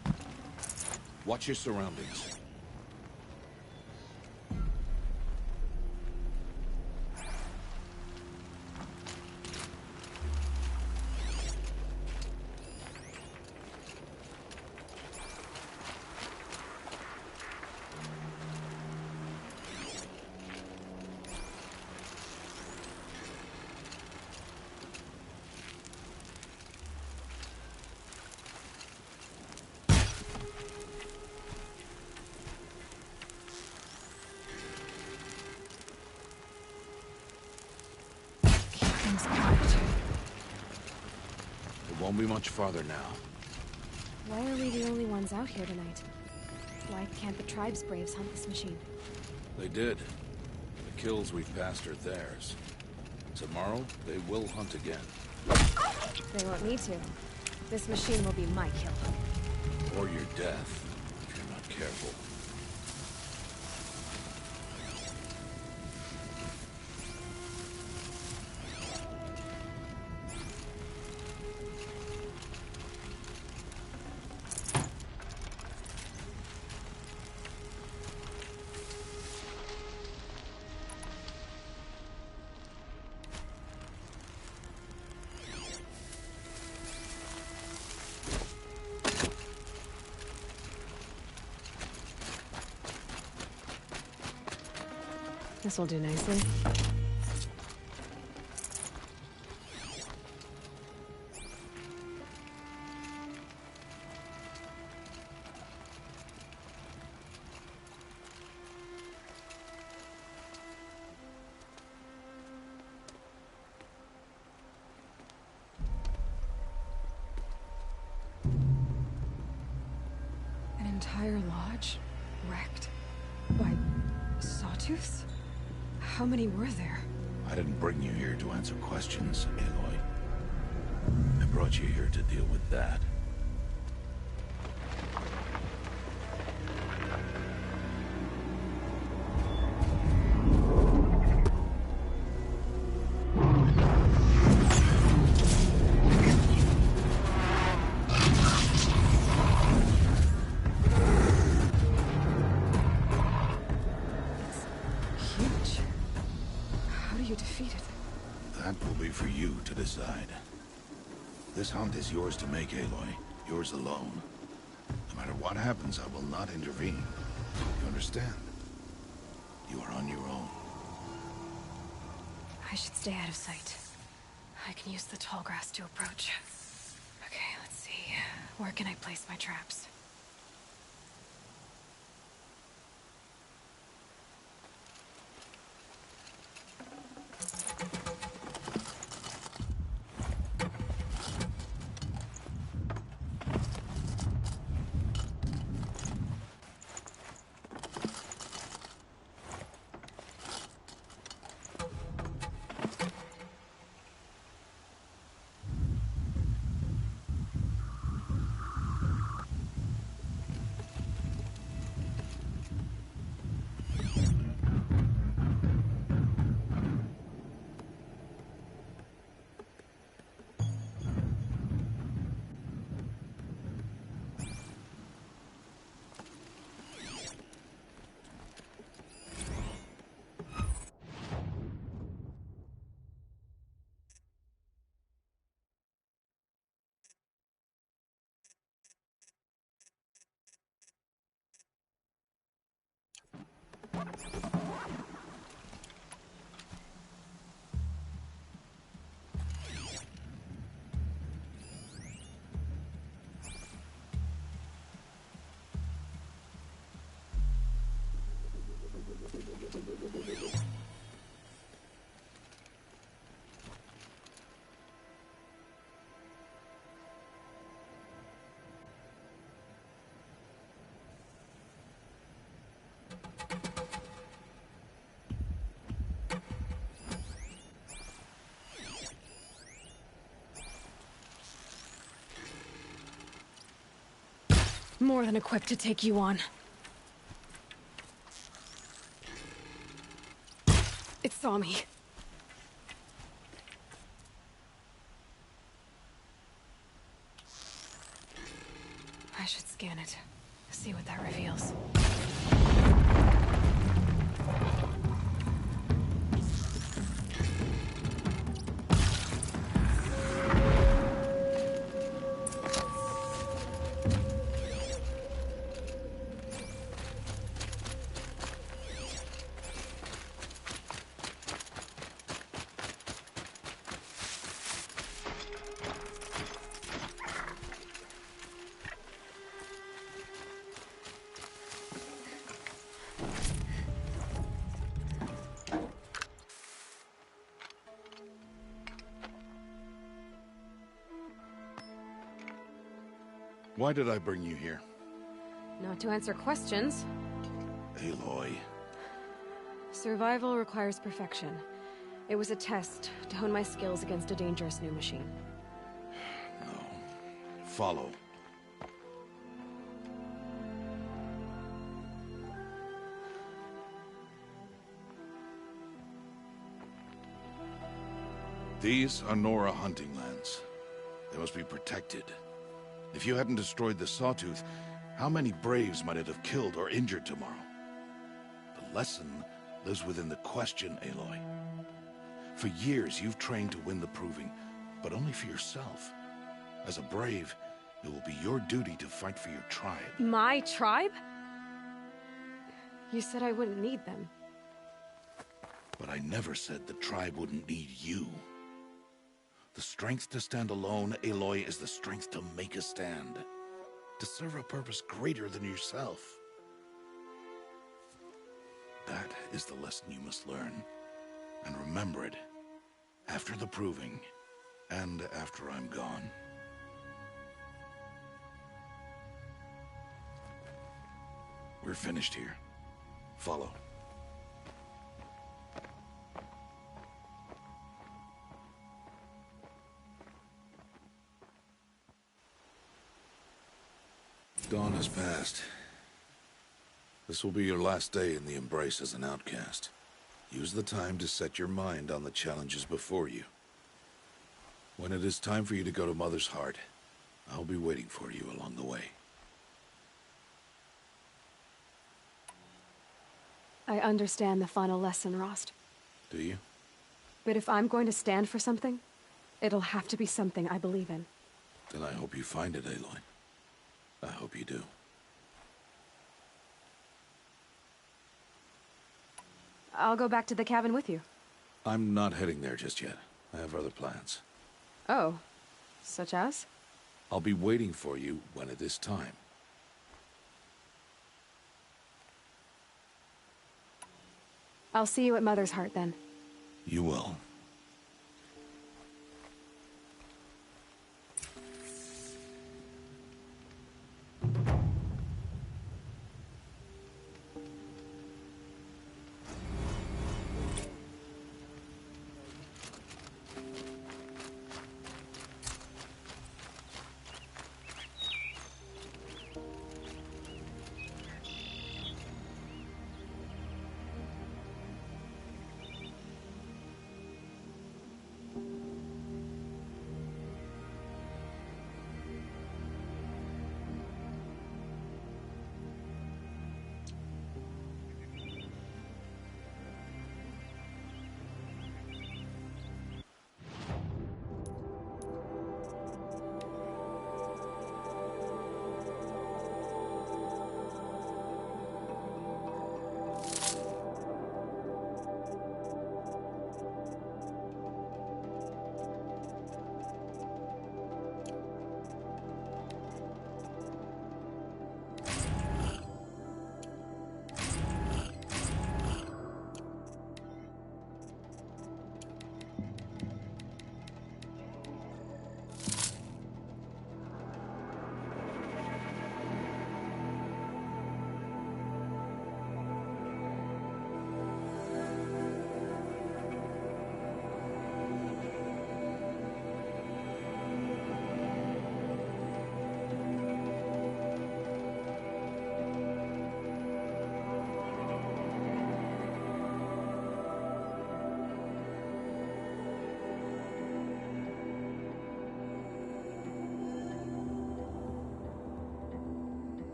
Speaker 2: Watch your surroundings. Won't be much farther now.
Speaker 1: Why are we the only ones out here tonight? Why can't the tribe's braves hunt this machine?
Speaker 2: They did. The kills we've passed are theirs. Tomorrow, they will hunt again.
Speaker 1: They won't need to. This machine will be my kill.
Speaker 2: Or your death, if you're not careful.
Speaker 1: This will do nicely. An entire lodge wrecked by sawtooths? How many were there?
Speaker 2: I didn't bring you here to answer questions, Aloy. I brought you here to deal with that.
Speaker 1: Huge. How do you defeat it?
Speaker 2: That will be for you to decide. This hunt is yours to make, Aloy. Yours alone. No matter what happens, I will not intervene. You understand? You are on your own.
Speaker 1: I should stay out of sight. I can use the tall grass to approach. Okay, let's see. Where can I place my traps? More than equipped to take you on. It saw me. I should scan it. See what that reveals.
Speaker 2: Why did I bring you here?
Speaker 1: Not to answer questions.
Speaker 2: Aloy.
Speaker 1: Survival requires perfection. It was a test to hone my skills against a dangerous new machine.
Speaker 2: No. Follow. These are Nora hunting lands. They must be protected. If you hadn't destroyed the Sawtooth, how many Braves might it have killed or injured tomorrow? The lesson lives within the question, Aloy. For years, you've trained to win the Proving, but only for yourself. As a Brave, it will be your duty to fight for your tribe.
Speaker 1: My tribe? You said I wouldn't need them.
Speaker 2: But I never said the tribe wouldn't need you. The strength to stand alone, Aloy, is the strength to make a stand. To serve a purpose greater than yourself. That is the lesson you must learn. And remember it. After the Proving, and after I'm gone. We're finished here. Follow. Dawn has passed. This will be your last day in the Embrace as an outcast. Use the time to set your mind on the challenges before you. When it is time for you to go to Mother's Heart, I'll be waiting for you along the way.
Speaker 1: I understand the final lesson, Rost.
Speaker 2: Do you?
Speaker 1: But if I'm going to stand for something, it'll have to be something I believe in.
Speaker 2: Then I hope you find it, Aloy. I hope you do.
Speaker 1: I'll go back to the cabin with you.
Speaker 2: I'm not heading there just yet. I have other plans.
Speaker 1: Oh, such as?
Speaker 2: I'll be waiting for you when it is time.
Speaker 1: I'll see you at Mother's Heart then.
Speaker 2: You will.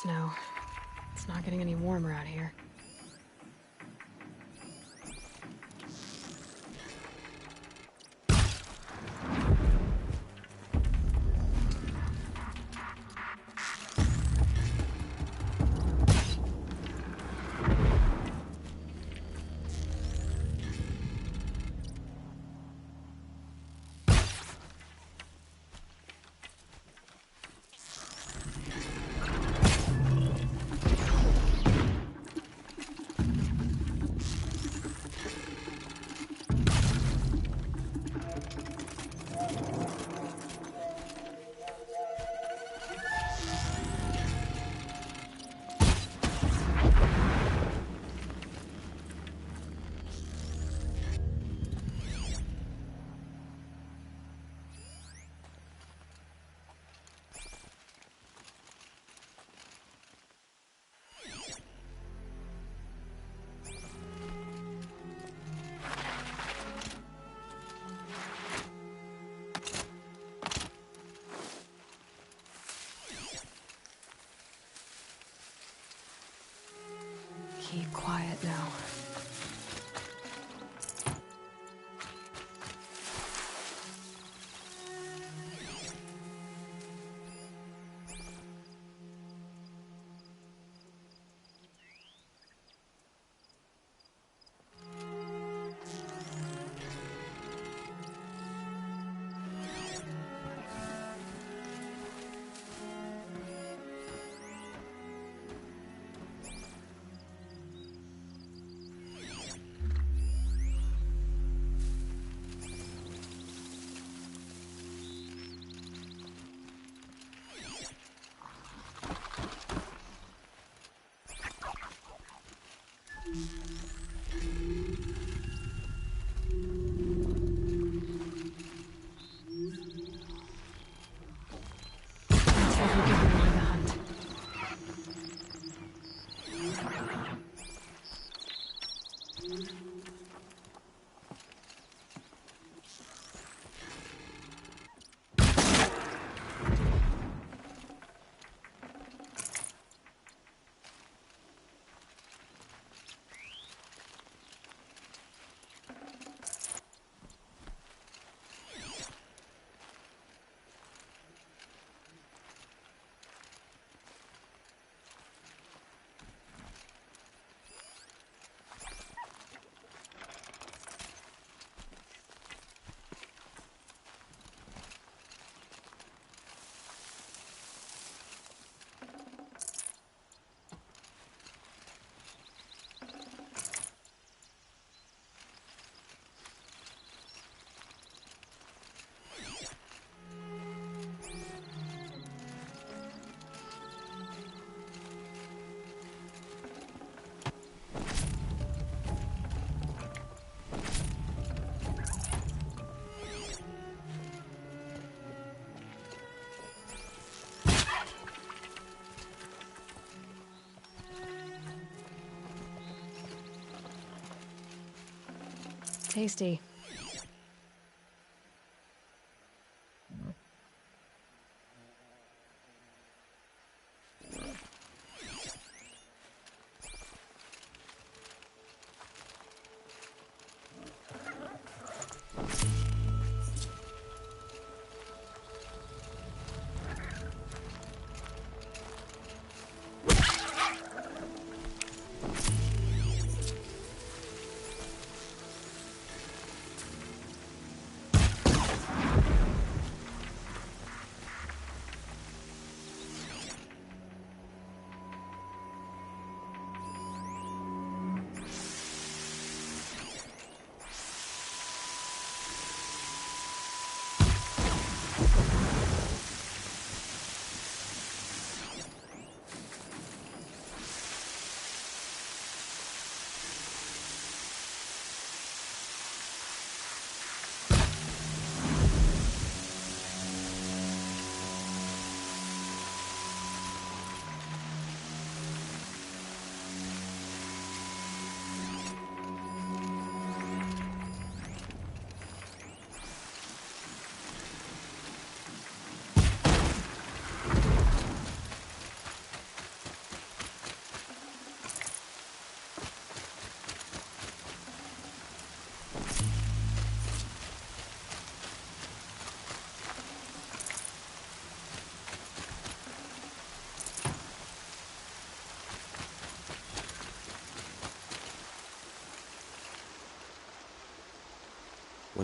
Speaker 1: snow. It's not getting any warmer out here. Keep quiet now. Tasty.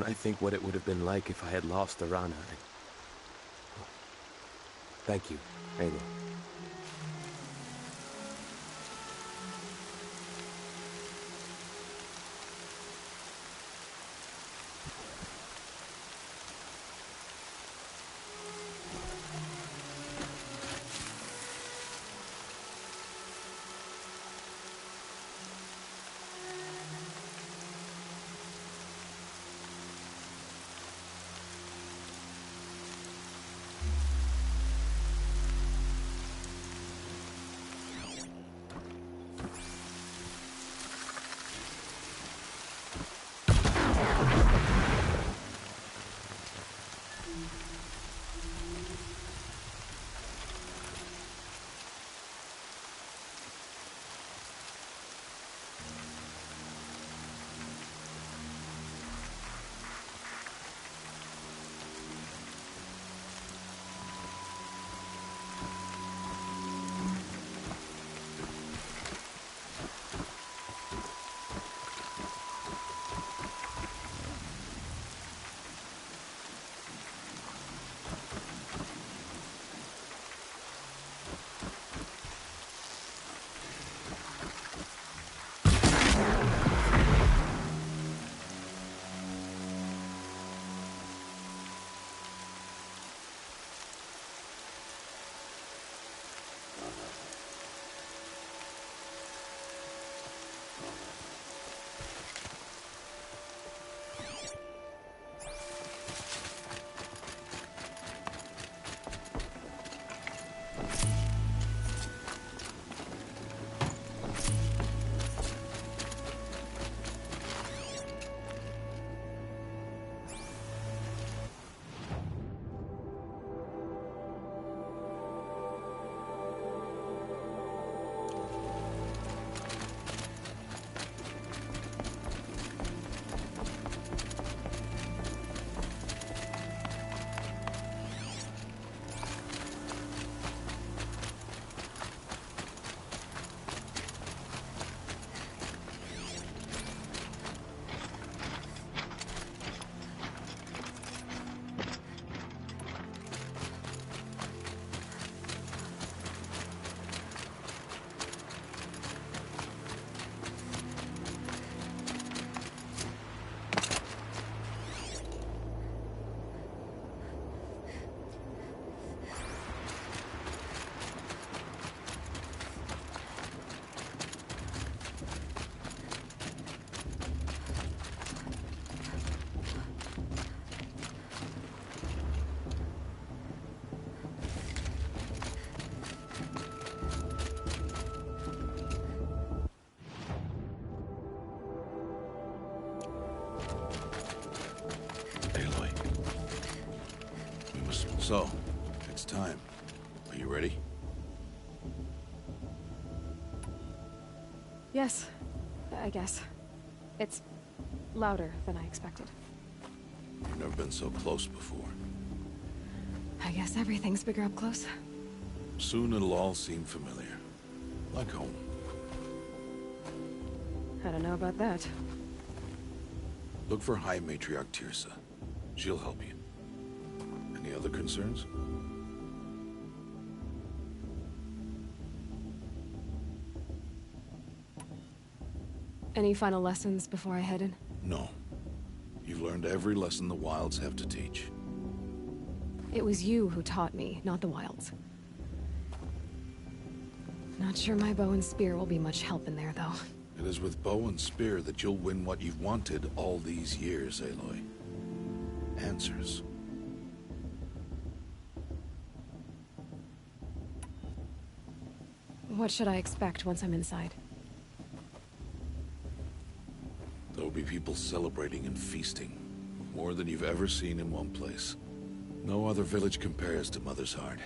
Speaker 4: When I think what it would have been like if I had lost Arana, thank you, Aloy.
Speaker 2: So, it's time. Are you ready?
Speaker 1: Yes, I guess. It's louder than I expected.
Speaker 2: You've never been so close before.
Speaker 1: I guess everything's bigger up close.
Speaker 2: Soon it'll all seem familiar. Like home.
Speaker 1: I don't know about that.
Speaker 2: Look for High Matriarch Tirsa. She'll help you. Any other concerns?
Speaker 1: Any final lessons before I head in?
Speaker 2: No. You've learned every lesson the Wilds have to teach.
Speaker 1: It was you who taught me, not the Wilds. Not sure my bow and spear will be much help in there, though.
Speaker 2: It is with bow and spear that you'll win what you've wanted all these years, Aloy. Answers.
Speaker 1: What should I expect once I'm inside?
Speaker 2: There'll be people celebrating and feasting. More than you've ever seen in one place. No other village compares to Mother's Heart.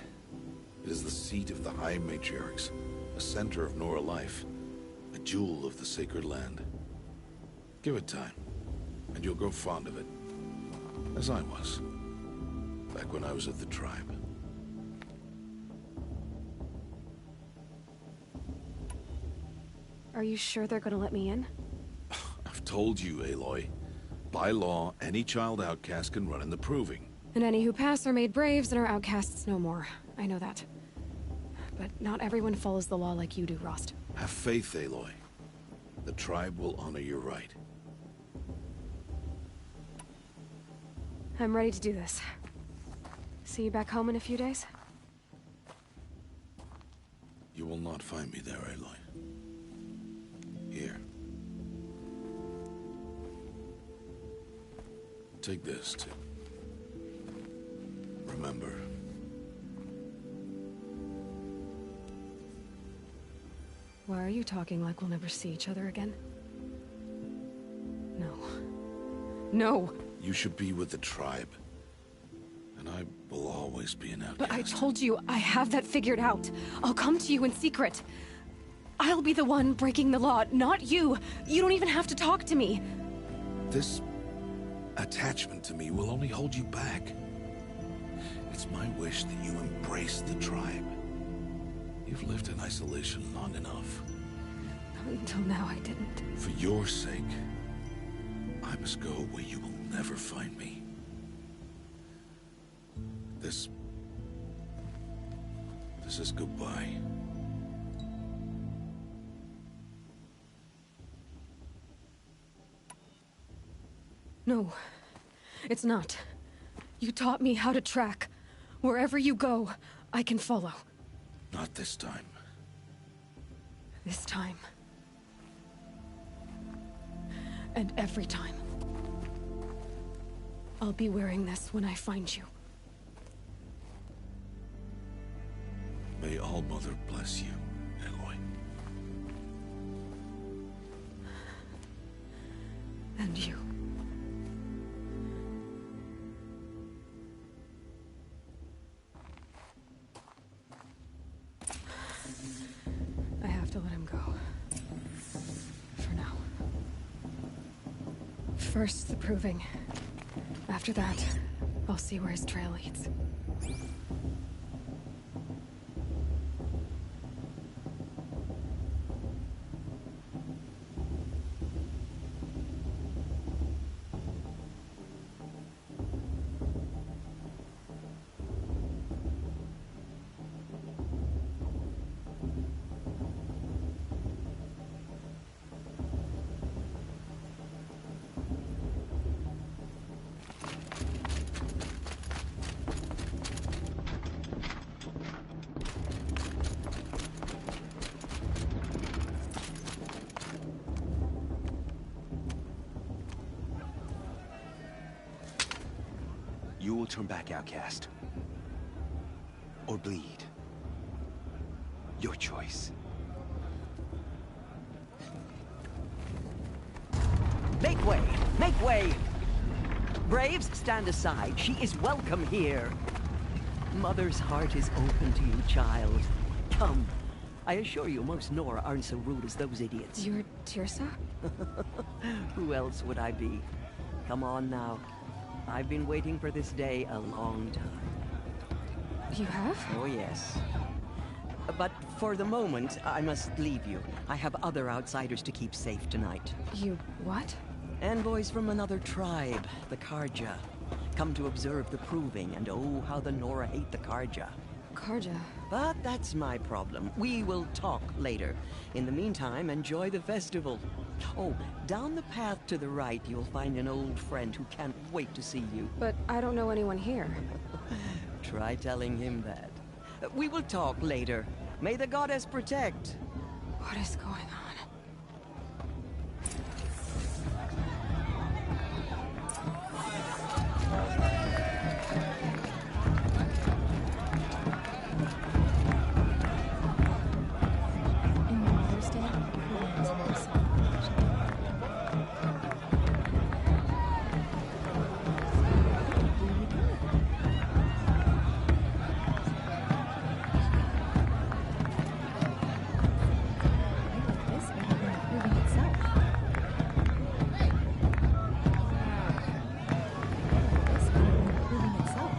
Speaker 2: It is the seat of the High Matriarchs, a center of Nora life, a jewel of the sacred land. Give it time, and you'll grow fond of it. As I was, back when I was at the tribe.
Speaker 1: Are you sure they're gonna let me in?
Speaker 2: I've told you, Aloy. By law, any child outcast can run in the Proving.
Speaker 1: And any who pass are made braves and are outcasts no more. I know that. But not everyone follows the law like you do, Rost.
Speaker 2: Have faith, Aloy. The tribe will honor your right.
Speaker 1: I'm ready to do this. See you back home in a few days?
Speaker 2: You will not find me there, Aloy. Here. Take this, too. Remember.
Speaker 1: Why are you talking like we'll never see each other again? No. No!
Speaker 2: You should be with the tribe. And I will always be an outcast.
Speaker 1: But I told you, I have that figured out. I'll come to you in secret. I'll be the one breaking the law, not you. You don't even have to talk to me.
Speaker 2: This attachment to me will only hold you back. It's my wish that you embrace the tribe. You've lived in isolation long enough.
Speaker 1: Until now, I didn't.
Speaker 2: For your sake, I must go where you will never find me. This is goodbye.
Speaker 1: No, it's not. You taught me how to track. Wherever you go, I can follow.
Speaker 2: Not this time.
Speaker 1: This time. And every time. I'll be wearing this when I find you.
Speaker 2: May All-Mother bless you, Aloy.
Speaker 1: And you. I have to let him go. For now. First, the Proving. After that, I'll see where his trail leads.
Speaker 9: You will turn back, outcast. Or bleed. Your choice.
Speaker 10: Make way! Make way! Braves, stand aside. She is welcome here. Mother's heart is open to you, child. Come. I assure you, most Nora aren't so rude as those idiots.
Speaker 1: You're Tirsa?
Speaker 10: Who else would I be? Come on now. I've been waiting for this day a long time.
Speaker 1: You have?
Speaker 10: Oh, yes. But for the moment, I must leave you. I have other outsiders to keep safe tonight.
Speaker 1: You what?
Speaker 10: Envoys from another tribe, the Karja. Come to observe the Proving, and oh, how the Nora hate the Karja.
Speaker 1: Karja?
Speaker 10: But that's my problem. We will talk later. In the meantime, enjoy the festival. Oh, down the path to the right, you'll find an old friend who can't wait to see you.
Speaker 1: But I don't know anyone here.
Speaker 10: Try telling him that. We will talk later. May the goddess protect.
Speaker 1: What is going on?
Speaker 8: In Mother's Day, who is this? This better than the Proving itself. This better than the Proving itself.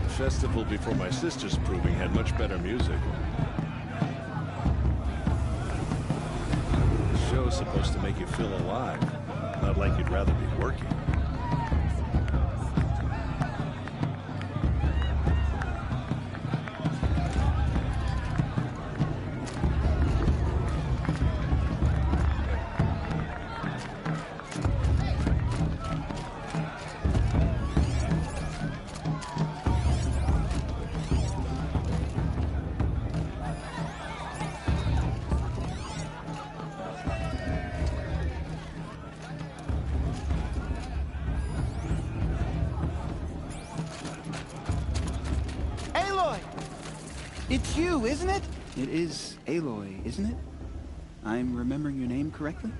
Speaker 3: The festival before my sister's Proving had much better music. supposed to make you feel alive, not like you'd rather be working.
Speaker 11: It's you, isn't it? It is Aloy, isn't it? I'm remembering your name correctly?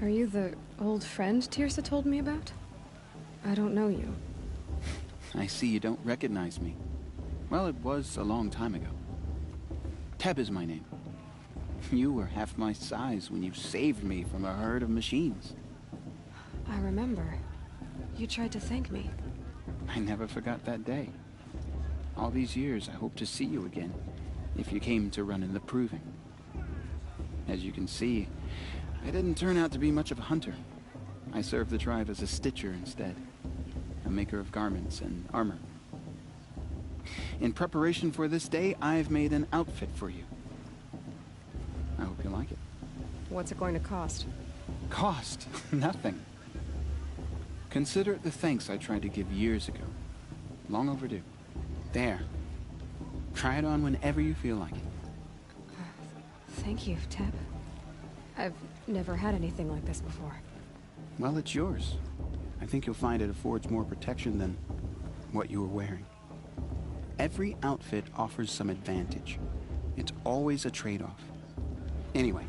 Speaker 1: Are you the old friend Tirsa told me about? I don't know you.
Speaker 11: I see you don't recognize me. Well, it was a long time ago. Teb is my name. You were half my size when you saved me from a herd of machines.
Speaker 1: I remember. You tried to thank me.
Speaker 11: I never forgot that day. All these years, I hope to see you again, if you came to run in the proving. As you can see, I didn't turn out to be much of a hunter. I served the tribe as a stitcher instead, a maker of garments and armor. In preparation for this day, I've made an outfit for you. I hope you like it.
Speaker 1: What's it going to cost?
Speaker 11: Cost? Nothing. Consider it the thanks I tried to give years ago. Long overdue. There. Try it on whenever you feel like it.
Speaker 1: Thank you, Teb. I've never had anything like this before.
Speaker 11: Well, it's yours. I think you'll find it affords more protection than what you were wearing. Every outfit offers some advantage. It's always a trade-off. Anyway,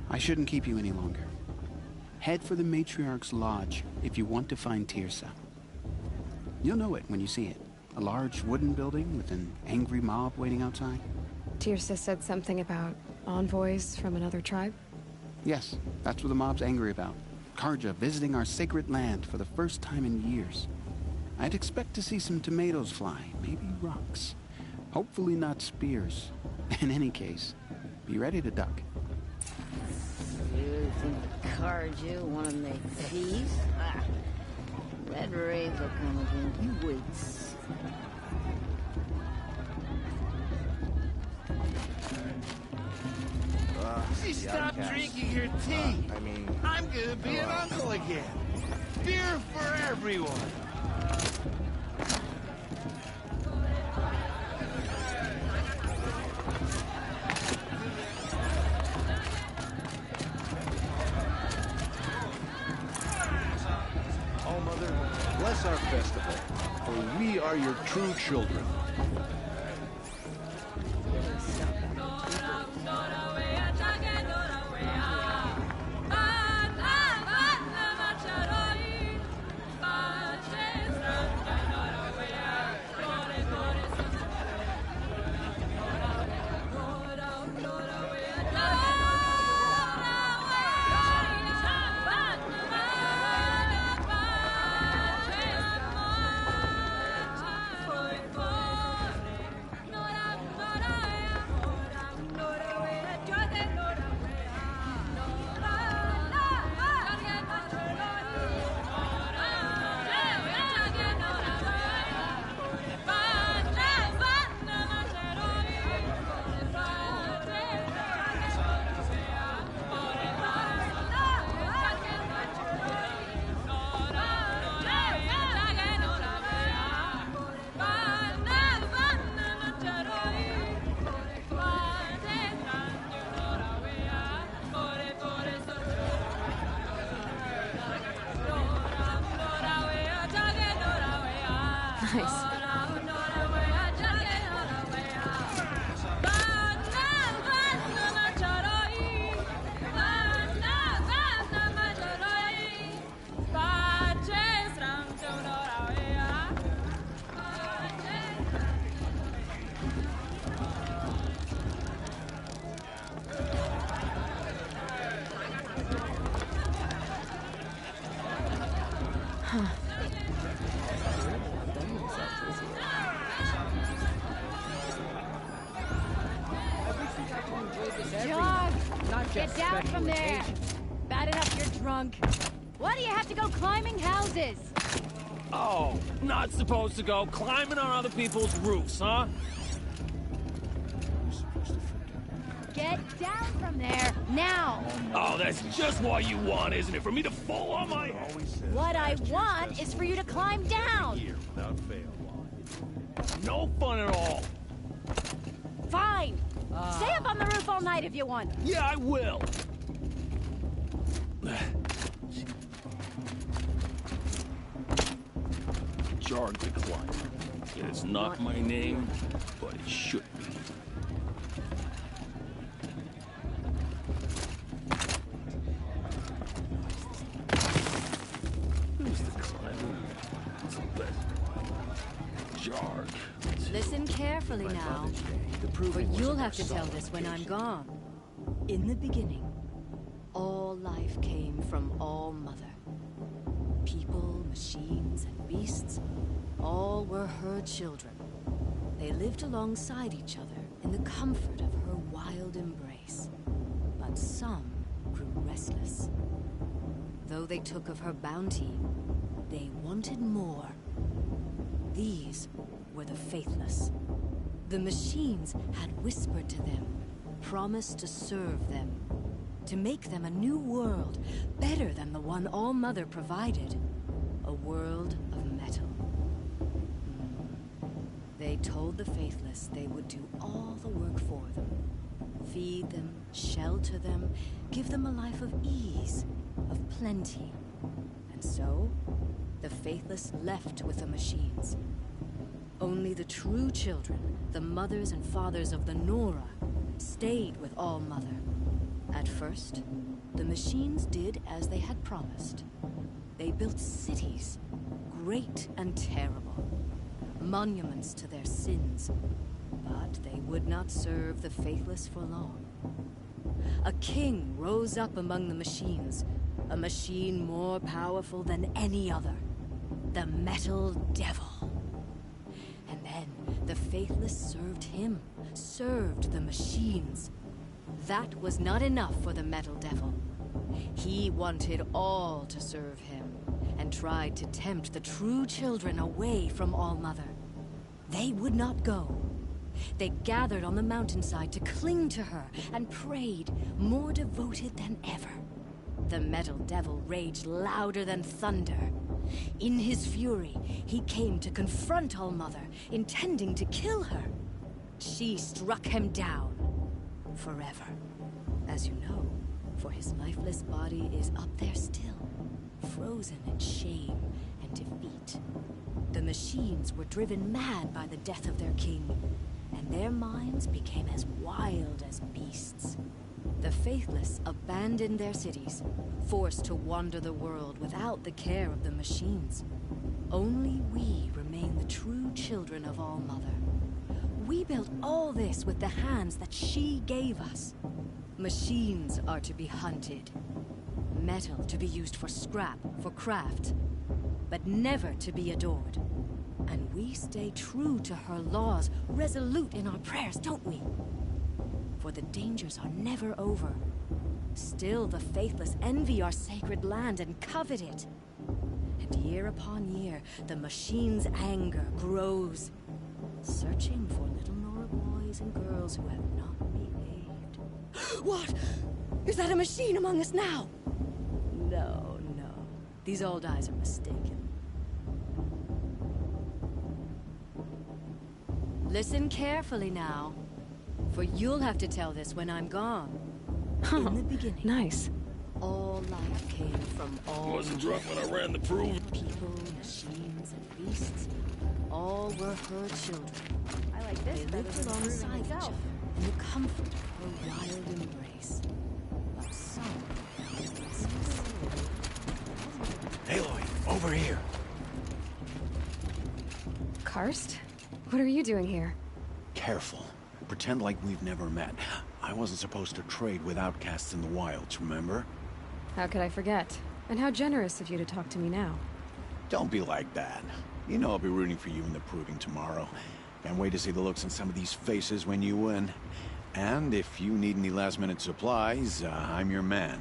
Speaker 11: I shouldn't keep you any longer. Head for the Matriarch's Lodge if you want to find Tirsa. You'll know it when you see it. A large wooden building with an angry mob waiting outside.
Speaker 1: Tirsa said something about envoys from another tribe?
Speaker 11: Yes, that's what the mob's angry about. Karja visiting our sacred land for the first time in years. I'd expect to see some tomatoes fly, maybe rocks. Hopefully not spears. In any case, be ready to duck.
Speaker 5: You think the Karja want to make peace? Ah, Red Wraith will come again. You wait.
Speaker 12: Stop drinking your tea. I'm gonna be an uncle again. Beer for everyone.
Speaker 3: Oh, Mother, bless our festival, for we are your true children.
Speaker 1: Nice.
Speaker 13: John! Get down from there! drunk. Why do you have to go climbing houses?
Speaker 4: Oh, not supposed to go climbing on other people's roofs, huh?
Speaker 13: Get down from there, now!
Speaker 4: Oh, that's just what you want, isn't it? For me to fall on my head?
Speaker 13: What I want is for you to climb down!
Speaker 12: Here without fail.
Speaker 4: No fun at all.
Speaker 13: Fine! Stay up on the roof all night if you want.
Speaker 4: Yeah, I will. Jarg the Climber. It's not my name, but it should be. Who's the climber? It's the best. Jarg.
Speaker 13: Listen carefully now, for you'll have to tell this when I'm gone. In the beginning, all life came from All Mother. People, machines, and beasts, all were her children. They lived alongside each other in the comfort of her wild embrace. But some grew restless. Though they took of her bounty, they wanted more. These were the faithless. The machines had whispered to them, promised to serve them, to make them a new world, better than the one All Mother provided. A world of metal. They told the faithless they would do all the work for them. Feed them, shelter them, give them a life of ease, of plenty. And so, the faithless left with the machines. Only the true children, the mothers and fathers of the Nora, stayed with All Mother. At first, the machines did as they had promised. They built cities, great and terrible, monuments to their sins, but they would not serve the faithless for long. A king rose up among the machines, a machine more powerful than any other, the Metal Devil. And then the faithless served him, served the machines. That was not enough for the Metal Devil. He wanted all to serve him, and tried to tempt the true children away from All Mother. They would not go. They gathered on the mountainside to cling to her and prayed, more devoted than ever. The Metal Devil raged louder than thunder. In his fury, he came to confront All Mother, intending to kill her. She struck him down. Forever. As you know, for his lifeless body is up there still, frozen in shame and defeat. The machines were driven mad by the death of their king, and their minds became as wild as beasts. The faithless abandoned their cities, forced to wander the world without the care of the machines. Only we remain the true children of All Mother. We built all this with the hands that she gave us. Machines are to be hunted. Metal to be used for scrap, for craft. But never to be adored. And we stay true to her laws, resolute in our prayers, don't we? For the dangers are never over. Still the faithless envy our sacred land and covet it. And year upon year, the machine's anger grows, searching for little Nora boys and girls who have not behaved. What? Is that a machine among us now? No, no. These old eyes are mistaken. Listen carefully now, for you'll have to tell this when I'm gone. In the beginning,
Speaker 1: nice.
Speaker 13: All life came from all.
Speaker 4: Wasn't drunk when I ran the proof.
Speaker 13: People, machines, and beasts, all were her children.
Speaker 6: I like this
Speaker 13: They
Speaker 6: better
Speaker 13: lived
Speaker 6: than the
Speaker 13: alongside
Speaker 6: proving
Speaker 13: each
Speaker 6: itself.
Speaker 13: other in the comfort of her wild embrace. But some were restless.
Speaker 7: Aloy, over here.
Speaker 1: Karst? What are you doing here?
Speaker 7: Careful. Pretend like we've never met. I wasn't supposed to trade with outcasts in the wilds, remember?
Speaker 1: How could I forget? And how generous of you to talk to me now.
Speaker 7: Don't be like that. You know I'll be rooting for you in the proving tomorrow. Can't wait to see the looks on some of these faces when you win. And if you need any last-minute supplies, I'm your man.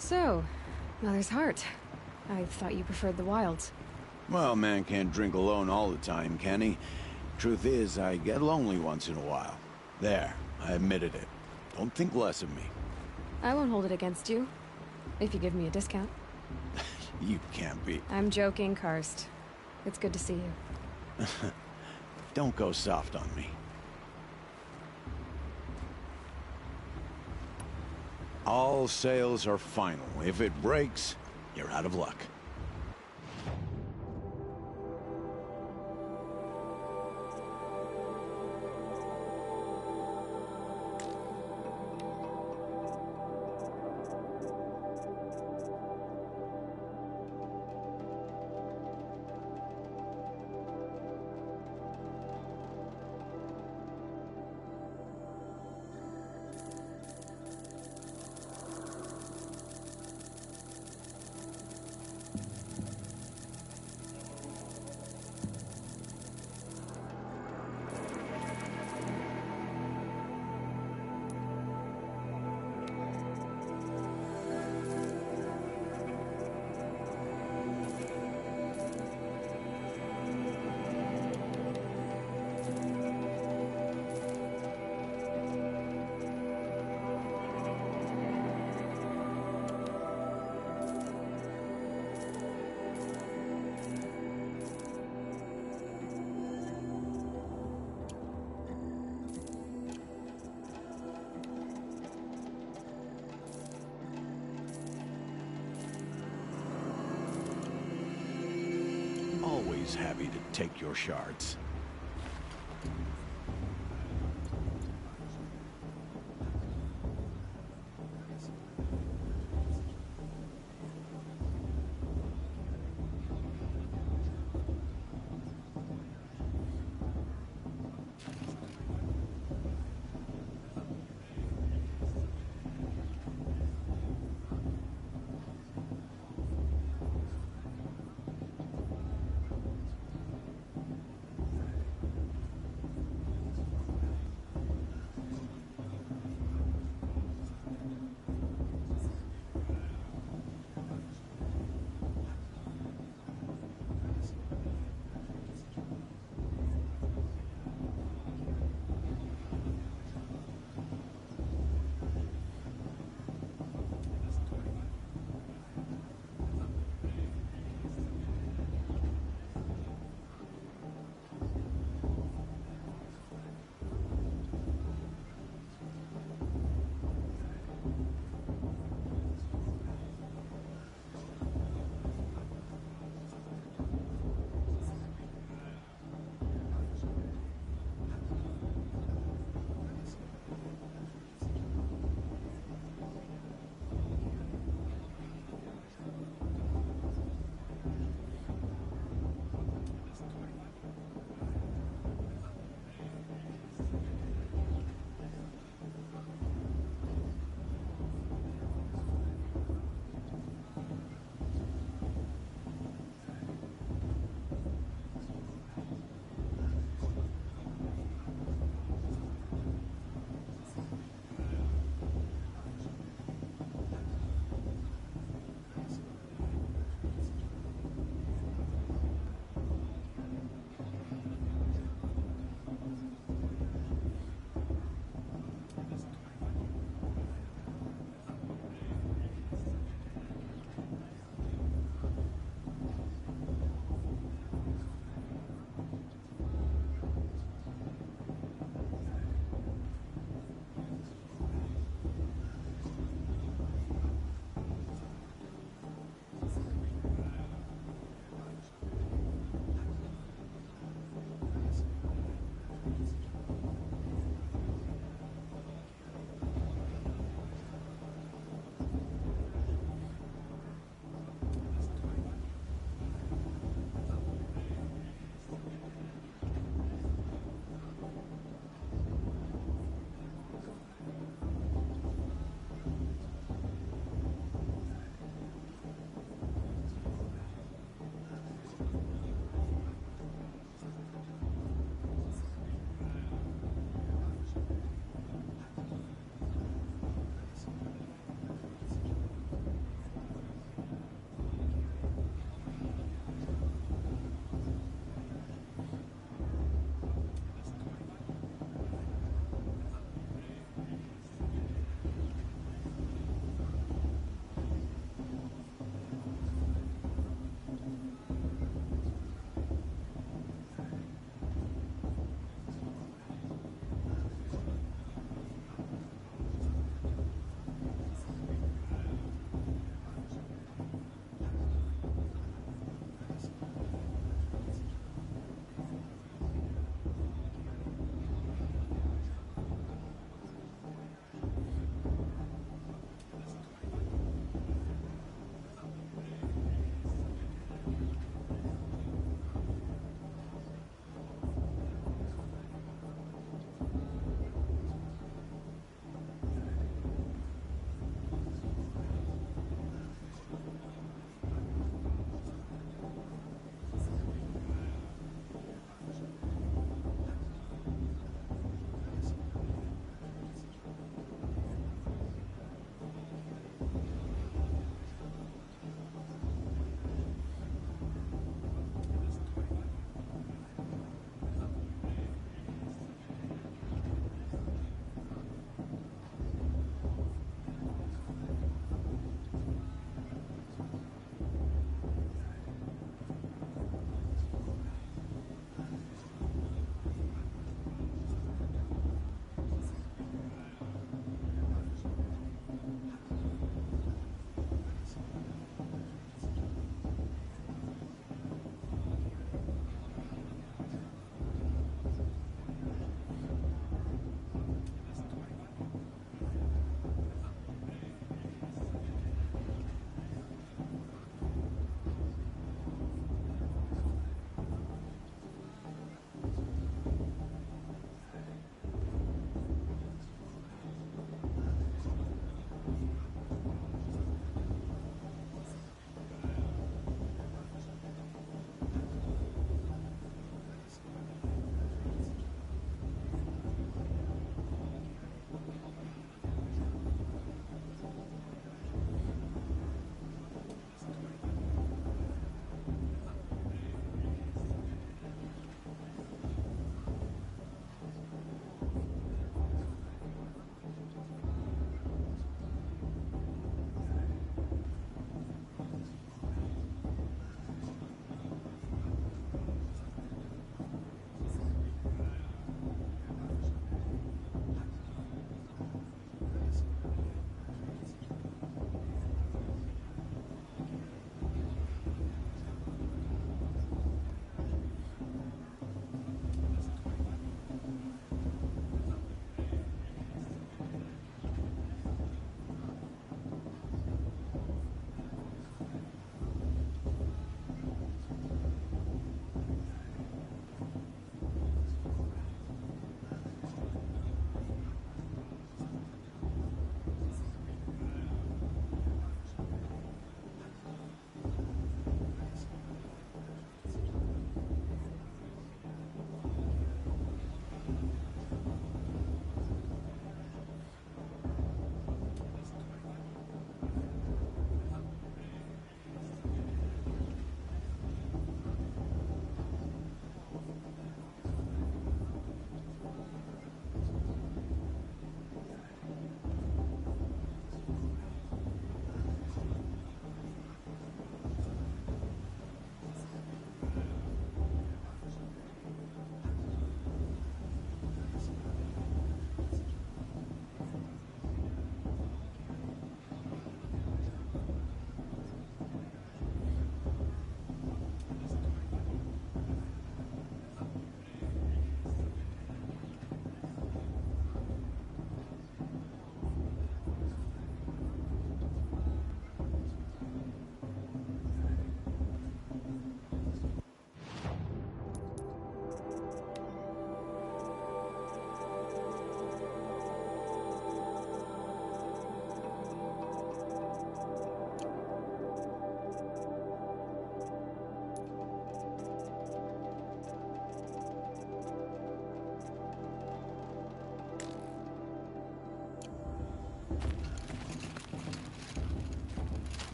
Speaker 1: So, Mother's Heart. I thought you preferred the wilds.
Speaker 7: Well, man can't drink alone all the time, can he? Truth is, I get lonely once in a while. There, I admitted it. Don't think less of me.
Speaker 1: I won't hold it against you, if you give me a discount.
Speaker 7: You can't be.
Speaker 1: I'm joking, Karst. It's good to see you.
Speaker 7: Don't go soft on me. All sales are final. If it breaks, you're out of luck. Always happy to take your shards.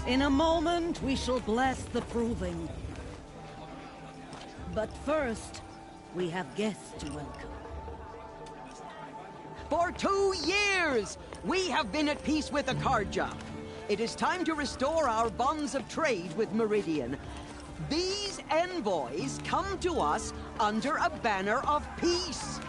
Speaker 5: In a moment, we shall bless the proving. But first, we have guests to welcome.
Speaker 10: For 2 years, we have been at peace with Akarja. It is time to restore our bonds of trade with Meridian. These envoys come to us under a banner of peace.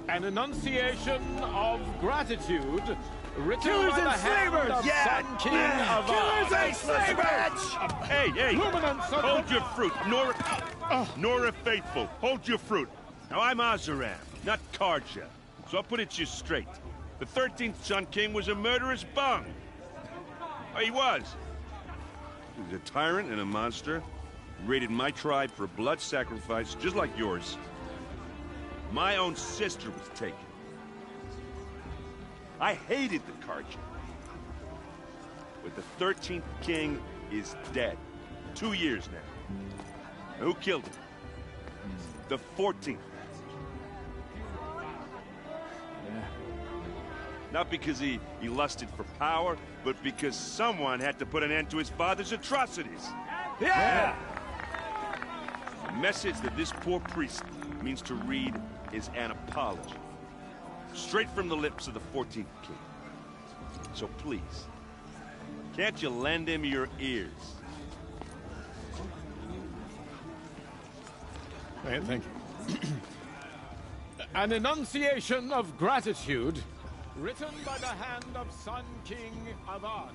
Speaker 14: An enunciation of gratitude written
Speaker 12: Killers
Speaker 14: by
Speaker 12: and
Speaker 14: the hand
Speaker 12: slavers!
Speaker 14: of
Speaker 12: Yeah!
Speaker 14: Sun King
Speaker 12: Yeah!
Speaker 14: of
Speaker 12: Killers and
Speaker 14: slavers!
Speaker 15: Hey, hey!
Speaker 14: Luminance of
Speaker 15: Hold your fruit, Nora Faithful. Hold your fruit. Now I'm Azaram, not Karja. So I'll put it to you straight. The 13th Sun King was a murderous bung. Oh, he was. He was a tyrant and a monster. He raided my tribe for blood sacrifice, just like yours. My own sister was taken. I hated the Karja. But the 13th king is dead. 2 years now. And who killed him? The 14th. Not because he lusted for power, but because someone had to put an end to his father's atrocities.
Speaker 12: Yeah!
Speaker 15: The message that this poor priest means to read is an apology. Straight from the lips of the 14th king. So please, can't you lend him your ears?
Speaker 14: Thank you. An enunciation of gratitude written by the hand of Sun King Avad,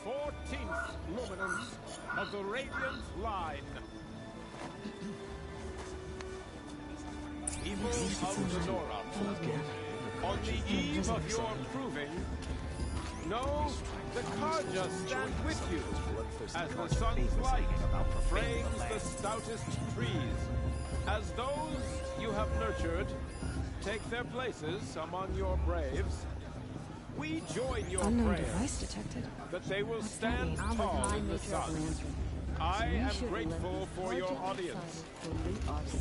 Speaker 14: 14th luminance of the Radiant Line. People of the Nora, on the eve of your proving, know the Karja stand with you as the sun's light frames the stoutest trees. As those you have nurtured take their places among your braves, we join your
Speaker 1: Unknown
Speaker 14: prayers
Speaker 1: device detected.
Speaker 14: that they will stand tall in the sun. I am grateful for your audience.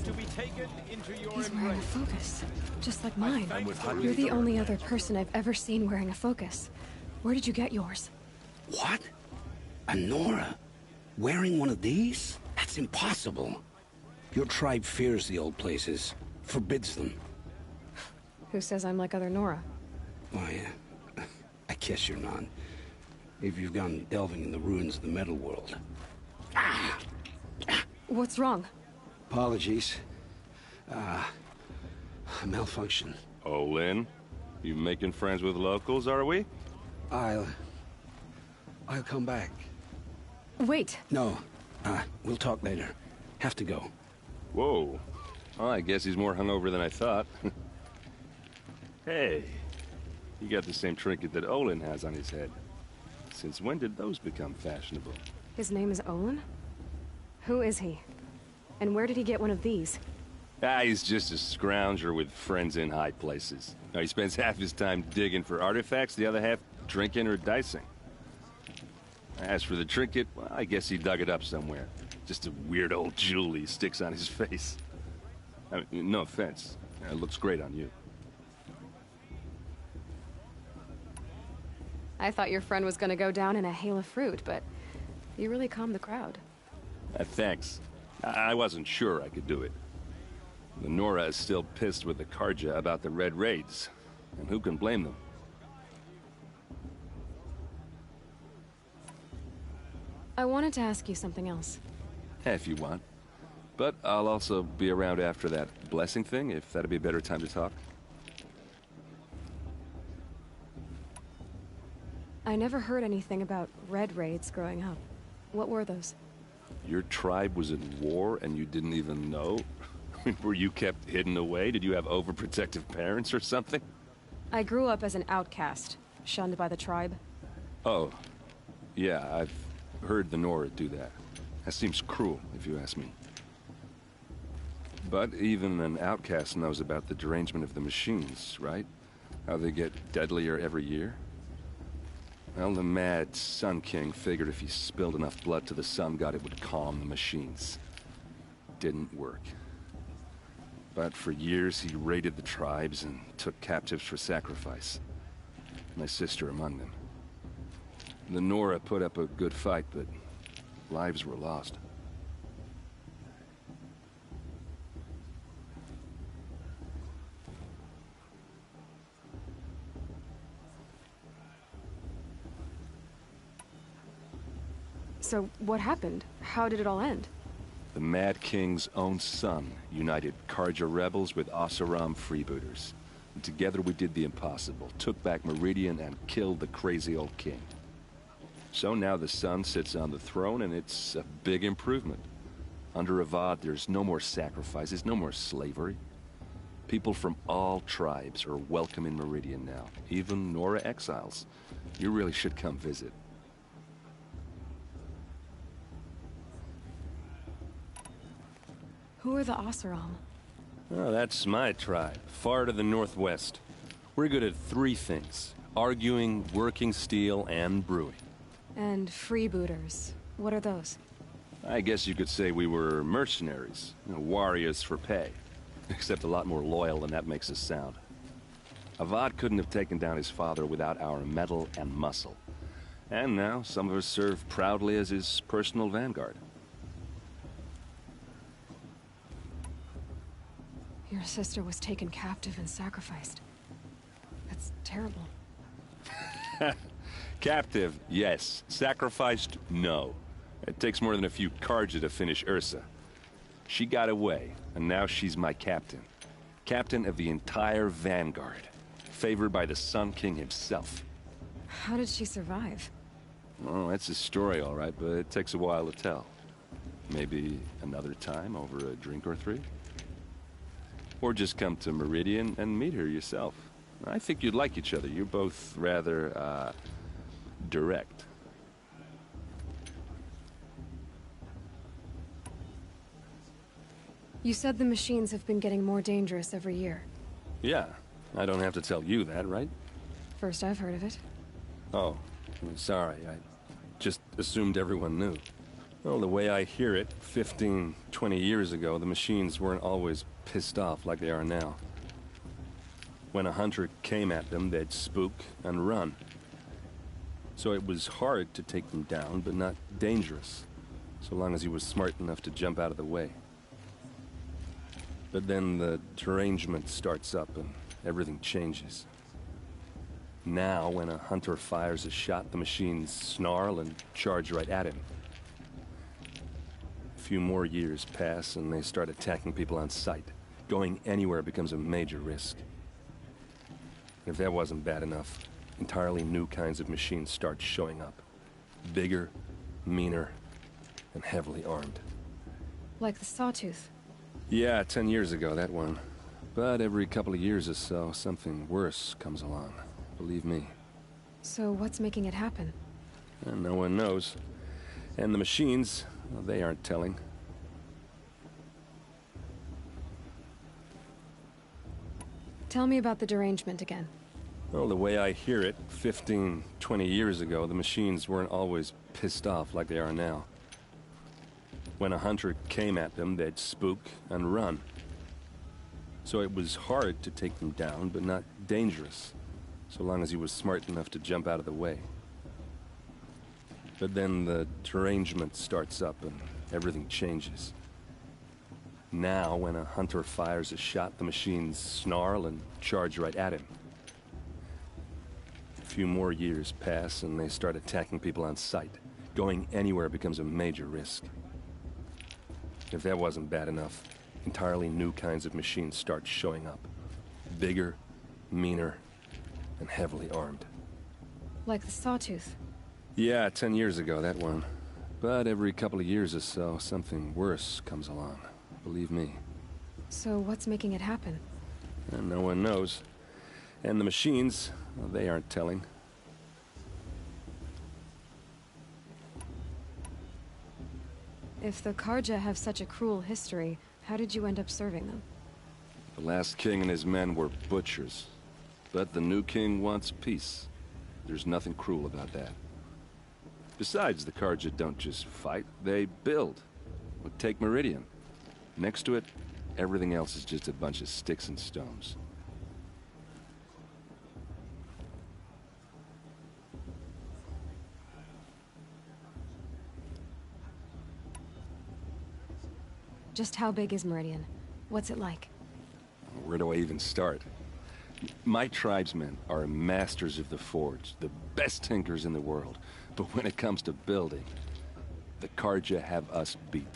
Speaker 14: To be taken into your
Speaker 1: He's wearing a
Speaker 14: embrace.
Speaker 1: focus, just like mine.
Speaker 14: I'm with
Speaker 1: You're the only other person I've ever seen wearing a focus. Where did you get yours?
Speaker 16: What? A Nora? Wearing one of these? That's impossible. Your tribe fears the old places, forbids them.
Speaker 1: Who says I'm like other Nora?
Speaker 16: Oh, yeah. I guess you're not. If you've gone delving in the ruins of the metal world.
Speaker 1: What's wrong?
Speaker 16: Apologies. A malfunction.
Speaker 15: Oh, Lynn, you making friends with locals, are we?
Speaker 16: I'll come back.
Speaker 1: Wait.
Speaker 16: No. We'll talk later. Have to go.
Speaker 15: Whoa. Well, I guess he's more hungover than I thought. Hey, you got the same trinket that Olin has on his head. Since when did those become fashionable?
Speaker 1: His name is Olin? Who is he? And where did he get one of these?
Speaker 15: He's just a scrounger with friends in high places. Now, he spends half his time digging for artifacts, the other half drinking or dicing. As for the trinket, well, I guess he dug it up somewhere. Just a weird old jewel he sticks on his face. I mean, no offense. It looks great on you.
Speaker 1: I thought your friend was gonna go down in a hail of fruit, but you really calmed the crowd.
Speaker 15: Thanks. I wasn't sure I could do it. The Nora is still pissed with the Karja about the Red Raids, and who can blame them?
Speaker 1: I wanted to ask you something else.
Speaker 15: If you want. But I'll also be around after that blessing thing, if that'd be a better time to talk.
Speaker 1: I never heard anything about Red Raids growing up. What were those?
Speaker 15: Your tribe was in war and you didn't even know? Were you kept hidden away? Did you have overprotective parents or something?
Speaker 1: I grew up as an outcast, shunned by the tribe.
Speaker 15: Oh. Yeah, I've heard the Nora do that. That seems cruel, if you ask me. But even an outcast knows about the derangement of the machines, right? How they get deadlier every year? Well, the mad Sun King figured if he spilled enough blood to the Sun God, it would calm the machines. Didn't work.
Speaker 17: But for years he raided the tribes and took captives for sacrifice. My sister among them. The Nora put up a good fight, but lives were lost.
Speaker 1: So, what happened? How did it all end?
Speaker 17: The Mad King's own son united Karja rebels with Oseram freebooters. And together we did the impossible, took back Meridian and killed the crazy old king. So now the son sits on the throne and it's a big improvement. Under Avad, there's no more sacrifices, no more slavery. People from all tribes are welcome in Meridian now, even Nora exiles. You really should come visit.
Speaker 1: Who are the Oseram?
Speaker 17: Oh, that's my tribe, far to the northwest. We're good at three things: arguing, working steel, and brewing.
Speaker 1: And freebooters. What are those?
Speaker 17: I guess you could say we were mercenaries, warriors for pay. Except a lot more loyal than that makes us sound. Avad couldn't have taken down his father without our metal and muscle. And now some of us serve proudly as his personal vanguard.
Speaker 1: Your sister was taken captive and sacrificed. That's terrible.
Speaker 17: Captive, yes. Sacrificed, no. It takes more than a few Karja to finish Ursa. She got away, and now she's my captain. Captain of the entire Vanguard. Favored by the Sun King himself.
Speaker 1: How did she survive?
Speaker 17: Oh, that's a story, all right, but it takes a while to tell. Maybe another time over a drink or three? Or just come to Meridian and meet her yourself. I think you'd like each other. You're both rather, direct.
Speaker 1: You said the machines have been getting more dangerous every year.
Speaker 17: Yeah, I don't have to tell you that, right?
Speaker 1: First I've heard of it.
Speaker 17: Oh, I'm sorry. I just assumed everyone knew. Well, the way I hear it, 15, 20 years ago, the machines weren't always pissed off like they are now. When a hunter came at them, they'd spook and run. So it was hard to take them down, but not dangerous, so long as he was smart enough to jump out of the way. But then the derangement starts up and everything changes. Now, when a hunter fires a shot, the machines snarl and charge right at him. A few more years pass and they start attacking people on sight. Going anywhere becomes a major risk. If that wasn't bad enough, entirely new kinds of machines start showing up. Bigger, meaner, and heavily armed.
Speaker 1: Like the Sawtooth.
Speaker 17: Yeah, 10 years ago, that one. But every couple of years or so, something worse comes along. Believe me.
Speaker 1: So what's making it happen?
Speaker 17: And no one knows. And the machines, well, they aren't telling.
Speaker 1: Tell me about the derangement again.
Speaker 17: Well, the way I hear it, 15, 20 years ago, the machines weren't always pissed off like they are now. When a hunter came at them, they'd spook and run. So it was hard to take them down, but not dangerous, so long as he was smart enough to jump out of the way. But then the derangement starts up and everything changes. Now, when a hunter fires a shot, the machines snarl and charge right at him. A few more years pass and they start attacking people on sight. Going anywhere becomes a major risk. If that wasn't bad enough, entirely new kinds of machines start showing up. Bigger, meaner, and heavily armed.
Speaker 1: Like the Sawtooth.
Speaker 17: Yeah, 10 years ago, that one. But every couple of years or so, something worse comes along. Believe me.
Speaker 1: So what's making it happen?
Speaker 17: And no one knows. And the machines, well, they aren't telling.
Speaker 1: If the Karja have such a cruel history, how did you end up serving them?
Speaker 17: The last king and his men were butchers. But the new king wants peace. There's nothing cruel about that. Besides, the Karja don't just fight, they build. Take Meridian. Next to it, Everything else is just a bunch of sticks and stones.
Speaker 1: Just how big is Meridian? What's it like?
Speaker 17: Where do I even start? My tribesmen are masters of the forge, the best tinkers in the world. But when it comes to building, the Carja have us beat.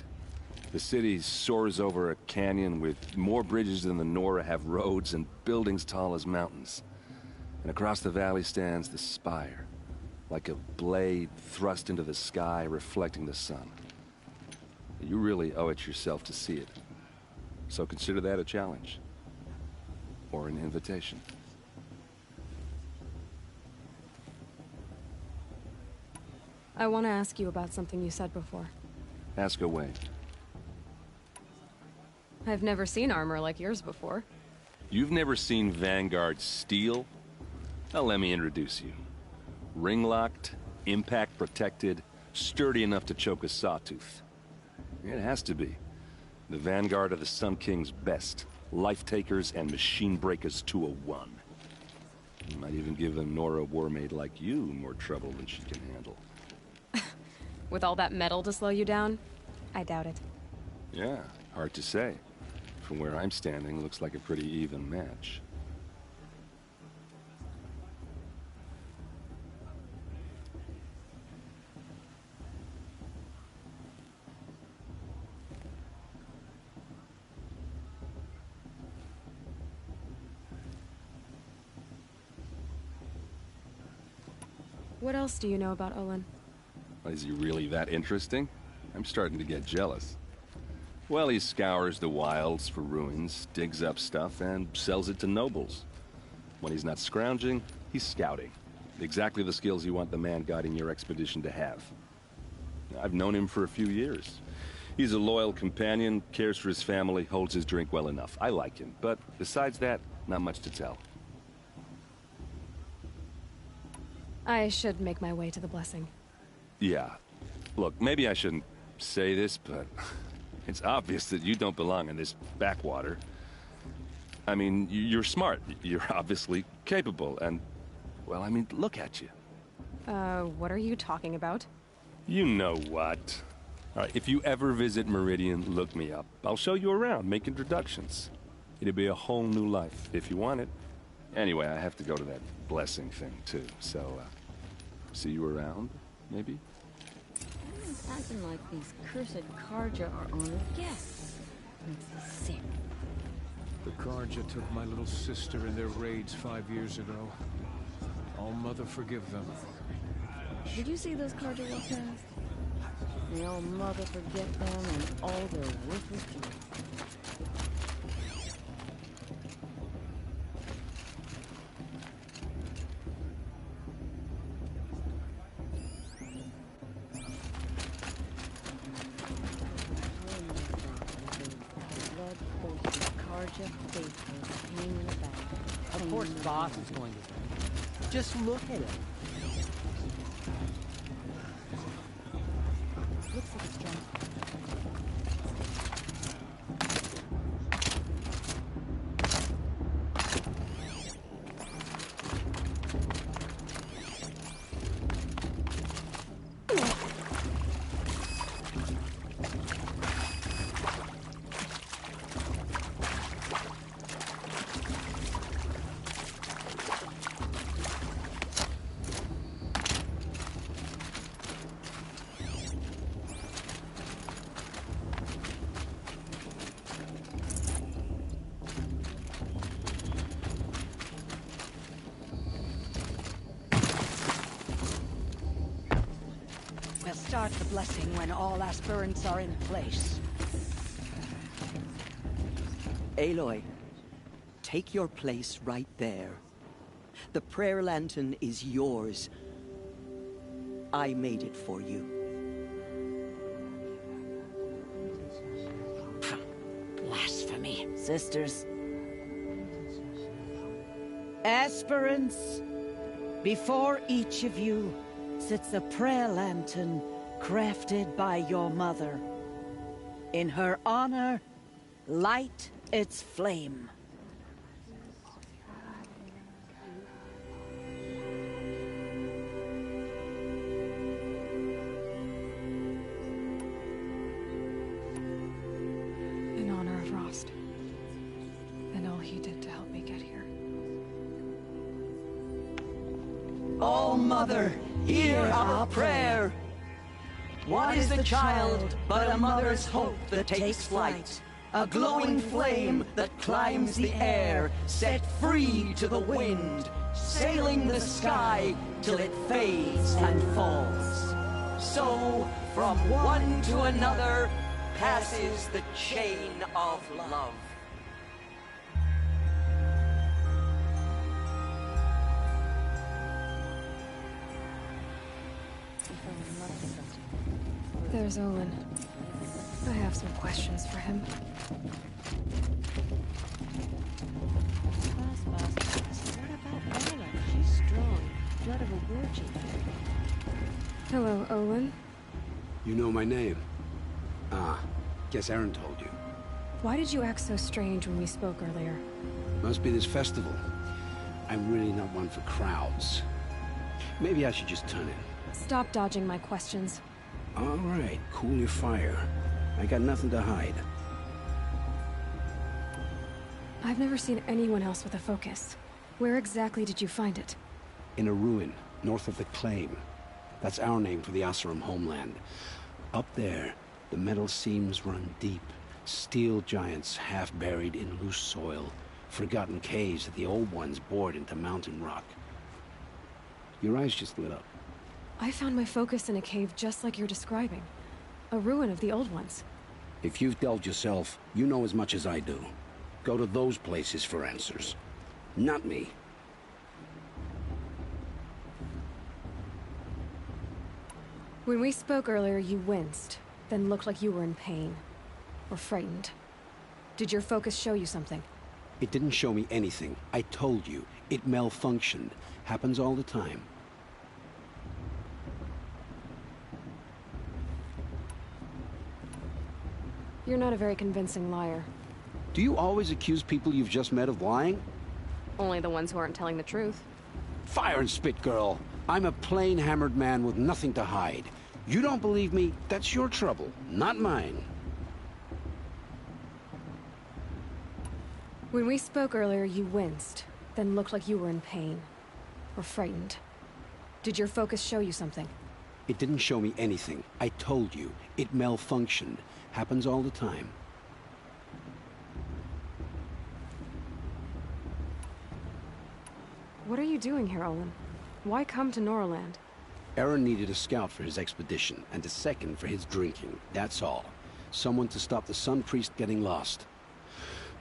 Speaker 17: The city soars over a canyon with more bridges than the Nora have roads and buildings tall as mountains. And across the valley stands the spire, like a blade thrust into the sky reflecting the sun. You really owe it yourself to see it. So consider that a challenge. Or an invitation.
Speaker 1: I want to ask you about something you said before.
Speaker 17: Ask away.
Speaker 1: I've never seen armor like yours before.
Speaker 17: You've never seen Vanguard steel? Well, let me introduce you. Ring-locked, impact-protected, sturdy enough to choke a sawtooth. It has to be. The Vanguard of the Sun King's best. Life-takers and machine-breakers to a one. You might even give a Nora warmaid like you more trouble than she can handle.
Speaker 1: With all that metal to slow you down? I doubt it.
Speaker 17: Yeah, hard to say. From where I'm standing, looks like a pretty even match.
Speaker 1: What else do you know about Olin?
Speaker 17: Is he really that interesting? I'm starting to get jealous. Well, he scours the wilds for ruins, digs up stuff, and sells it to nobles. When he's not scrounging, he's scouting. Exactly the skills you want the man guiding your expedition to have. I've known him for a few years. He's a loyal companion, cares for his family, holds his drink well enough. I like him, but besides that, not much to tell.
Speaker 1: I should make my way to the blessing.
Speaker 17: Yeah. Look, maybe I shouldn't say this, but it's obvious that you don't belong in this backwater. I mean, you're smart. You're obviously capable, and, well, I mean, look at you.
Speaker 1: What are you talking about?
Speaker 17: You know what. All right, if you ever visit Meridian, look me up. I'll show you around, make introductions. It'll be a whole new life, if you want it. Anyway, I have to go to that blessing thing, too, so, see you around, maybe?
Speaker 5: It's acting like these cursed Carja are honored guests. Makes me sick.
Speaker 18: The Carja took my little sister in their raids 5 years ago. All Mother forgive them.
Speaker 5: Did you see those Carja walk past? May all Mother forget them and all their worthless jewels.
Speaker 10: Of course, Boss is going to. Just look at it.
Speaker 13: Looks like it's dry.
Speaker 19: We'll start the blessing when all aspirants are in place.
Speaker 10: Aloy, take your place right there. The prayer lantern is yours. I made it for you.
Speaker 19: Blasphemy.
Speaker 5: Sisters.
Speaker 19: Aspirants, before each of you sits a prayer lantern crafted by your mother. In her honor, Light its flame.
Speaker 1: In honor of Rost. And all he did to help me get here.
Speaker 10: Oh, Mother, hear our prayer. What is the child but a mother's hope that takes flight? A glowing flame that climbs the air, set free to the wind, sailing the sky till it fades and falls. So, from one to another, passes the chain of love.
Speaker 1: There's Olin. I have some questions for him.
Speaker 8: What about Ella? She's strong. Blood of a war chief.
Speaker 1: Hello, Olin.
Speaker 16: You know my name? Ah, guess Aaron told you.
Speaker 1: Why did you act so strange when we spoke earlier?
Speaker 16: Must be this festival. I'm really not one for crowds. Maybe I should just turn in.
Speaker 1: Stop dodging my questions.
Speaker 16: All right, cool your fire. I got nothing to hide.
Speaker 1: I've never seen anyone else with a focus. Where exactly did you find it?
Speaker 16: In a ruin, north of the Claim. That's our name for the Oseram homeland. Up there, the metal seams run deep. Steel giants half buried in loose soil. Forgotten caves that the old ones bored into mountain rock. Your eyes just lit up.
Speaker 1: I found my focus in a cave just like you're describing. A ruin of the old ones.
Speaker 16: If you've delved yourself, you know as much as I do. Go to those places for answers. Not me.
Speaker 1: When we spoke earlier, you winced, then looked like you were in pain. Or frightened. Did your focus show you something?
Speaker 16: It didn't show me anything. I told you. It malfunctioned. Happens all the time.
Speaker 1: You're not a very convincing liar.
Speaker 16: Do you always accuse people you've just met of lying?
Speaker 1: Only the ones who aren't telling the truth.
Speaker 16: Fire and spit, girl. I'm a plain hammered man with nothing to hide. You don't believe me, that's your trouble, not mine.
Speaker 1: When we spoke earlier, you winced, then looked like you were in pain. Or frightened. Did your focus show you something?
Speaker 16: It didn't show me anything. I told you. It malfunctioned. Happens all the time.
Speaker 1: What are you doing here, Olin? Why come to Norland?
Speaker 16: Aaron needed a scout for his expedition, and a second for his drinking. That's all. Someone to stop the Sun Priest getting lost.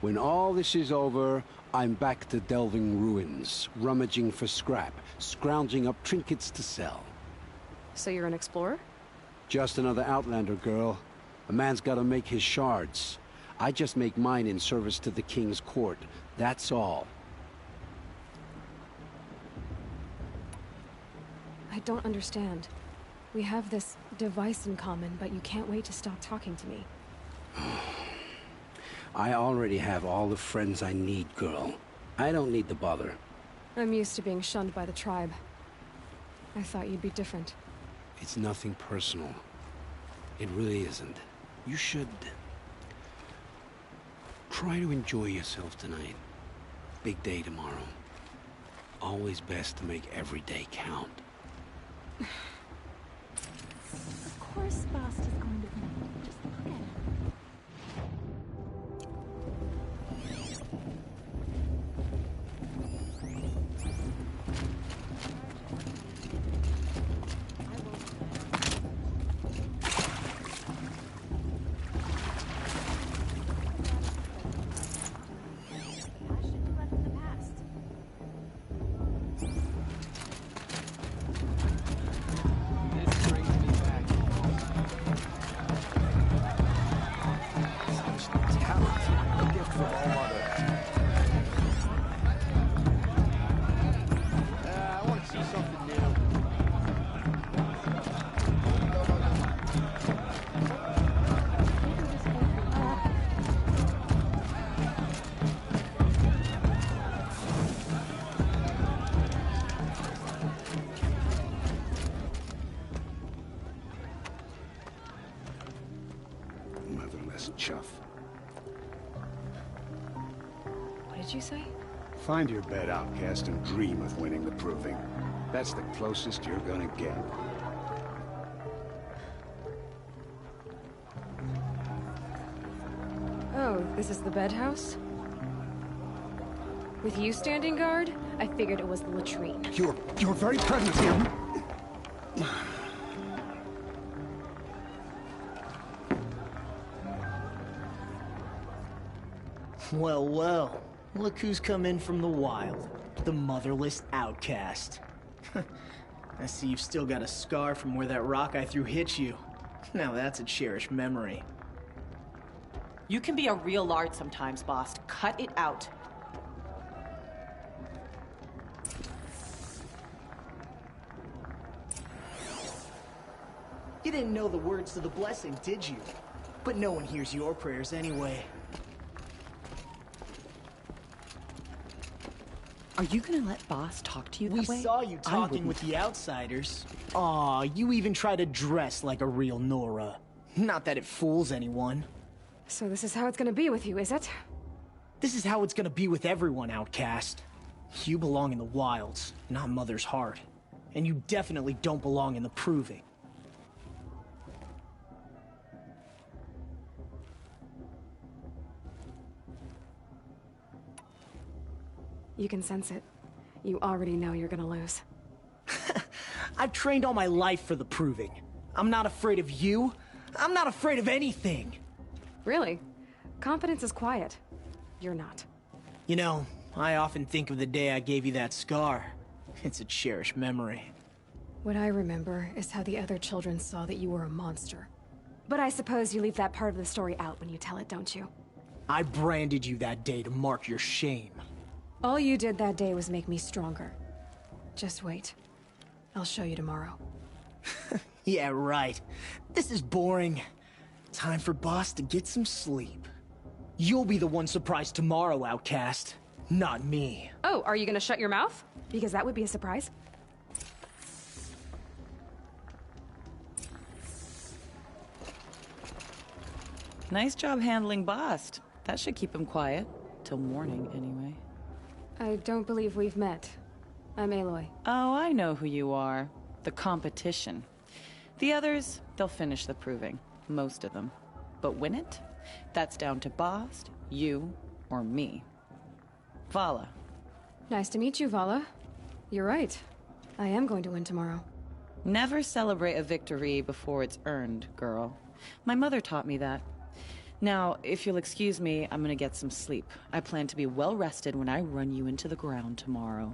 Speaker 16: When all this is over, I'm back to delving ruins, rummaging for scrap, scrounging up trinkets to sell.
Speaker 1: So you're an explorer?
Speaker 16: Just another Outlander, girl. A man's gotta make his shards. I just make mine in service to the King's court. That's all.
Speaker 1: I don't understand. We have this device in common, but you can't wait to stop talking to me.
Speaker 16: I already have all the friends I need, girl. I don't need the bother.
Speaker 1: I'm used to being shunned by the tribe. I thought you'd be different.
Speaker 16: It's nothing personal. It really isn't. You should... try to enjoy yourself tonight. Big day tomorrow. Always best to make every day count.
Speaker 6: Of course Bast is going to be. Just look at him.
Speaker 1: did you say?
Speaker 16: Find your bed, outcast, and dream of winning the proving. That's the closest you're gonna get.
Speaker 1: Oh, this is the bed house? With you standing guard, I figured it was the latrine.
Speaker 16: Your very presence here...
Speaker 20: Well, well. Look who's come in from the wild. The motherless outcast. I see you've still got a scar from where that rock I threw hit you. Now that's a cherished memory.
Speaker 21: You can be a real lard sometimes, boss. Cut it out.
Speaker 20: You didn't know the words to the blessing, did you? But no one hears your prayers anyway.
Speaker 21: Are you gonna let boss talk to you that way?
Speaker 20: We saw you talking with the outsiders. Aw, you even try to dress like a real Nora. Not that it fools anyone.
Speaker 1: So this is how it's gonna be with you, is it?
Speaker 20: This is how it's gonna be with everyone, outcast. You belong in the wilds, not Mother's heart. And you definitely don't belong in the proving.
Speaker 1: You can sense it. You already know you're gonna lose.
Speaker 20: I've trained all my life for the proving. I'm not afraid of you. I'm not afraid of anything.
Speaker 1: Really? Confidence is quiet. You're not.
Speaker 20: You know, I often think of the day I gave you that scar. It's a cherished memory.
Speaker 1: What I remember is how the other children saw that you were a monster. But I suppose you leave that part of the story out when you tell it, don't you?
Speaker 20: I branded you that day to mark your shame.
Speaker 1: All you did that day was make me stronger. Just wait. I'll show you tomorrow.
Speaker 20: Yeah, right. This is boring. Time for boss to get some sleep. You'll be the one surprised tomorrow, outcast. Not me.
Speaker 1: Oh, are you gonna shut your mouth? Because that would be a surprise.
Speaker 21: Nice job handling Bast. That should keep him quiet. Till morning, anyway.
Speaker 1: I don't believe we've met. I'm Aloy.
Speaker 21: Oh, I know who you are. The competition. The others, they'll finish the proving. Most of them. But win it? That's down to Bast, you, or me. Vala.
Speaker 1: Nice to meet you, Vala. You're right. I am going to win tomorrow.
Speaker 21: Never celebrate a victory before it's earned, girl. My mother taught me that. Now, if you'll excuse me, I'm gonna get some sleep. I plan to be well rested when I run you into the ground tomorrow.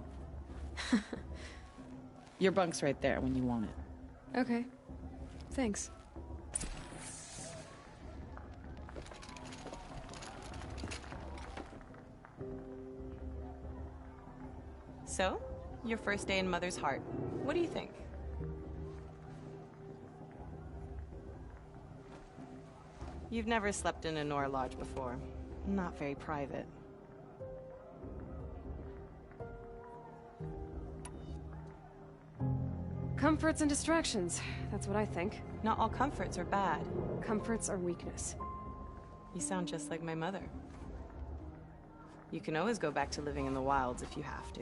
Speaker 21: Your bunk's right there when you want it.
Speaker 1: Okay. Thanks.
Speaker 21: So, your first day in Mother's heart. What do you think? You've never slept in a Nora lodge before. Not very private.
Speaker 1: Comforts and distractions. That's what I think.
Speaker 21: Not all comforts are bad.
Speaker 1: Comforts are weakness.
Speaker 21: You sound just like my mother. You can always go back to living in the wilds if you have to.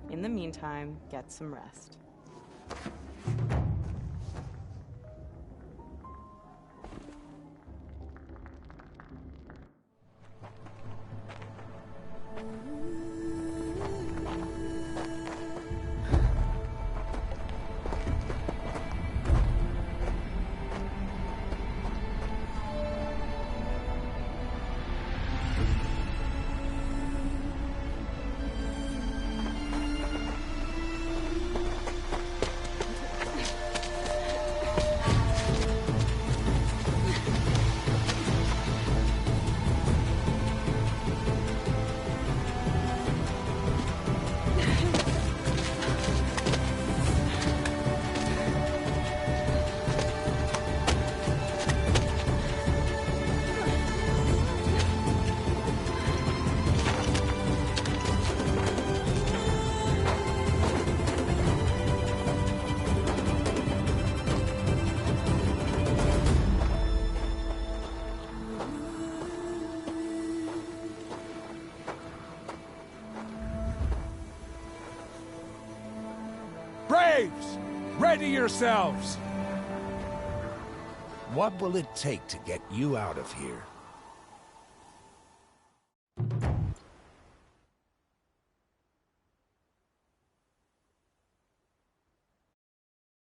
Speaker 21: In the meantime, get some rest.
Speaker 2: Braves! Ready yourselves!
Speaker 22: What will it take to get you out of here?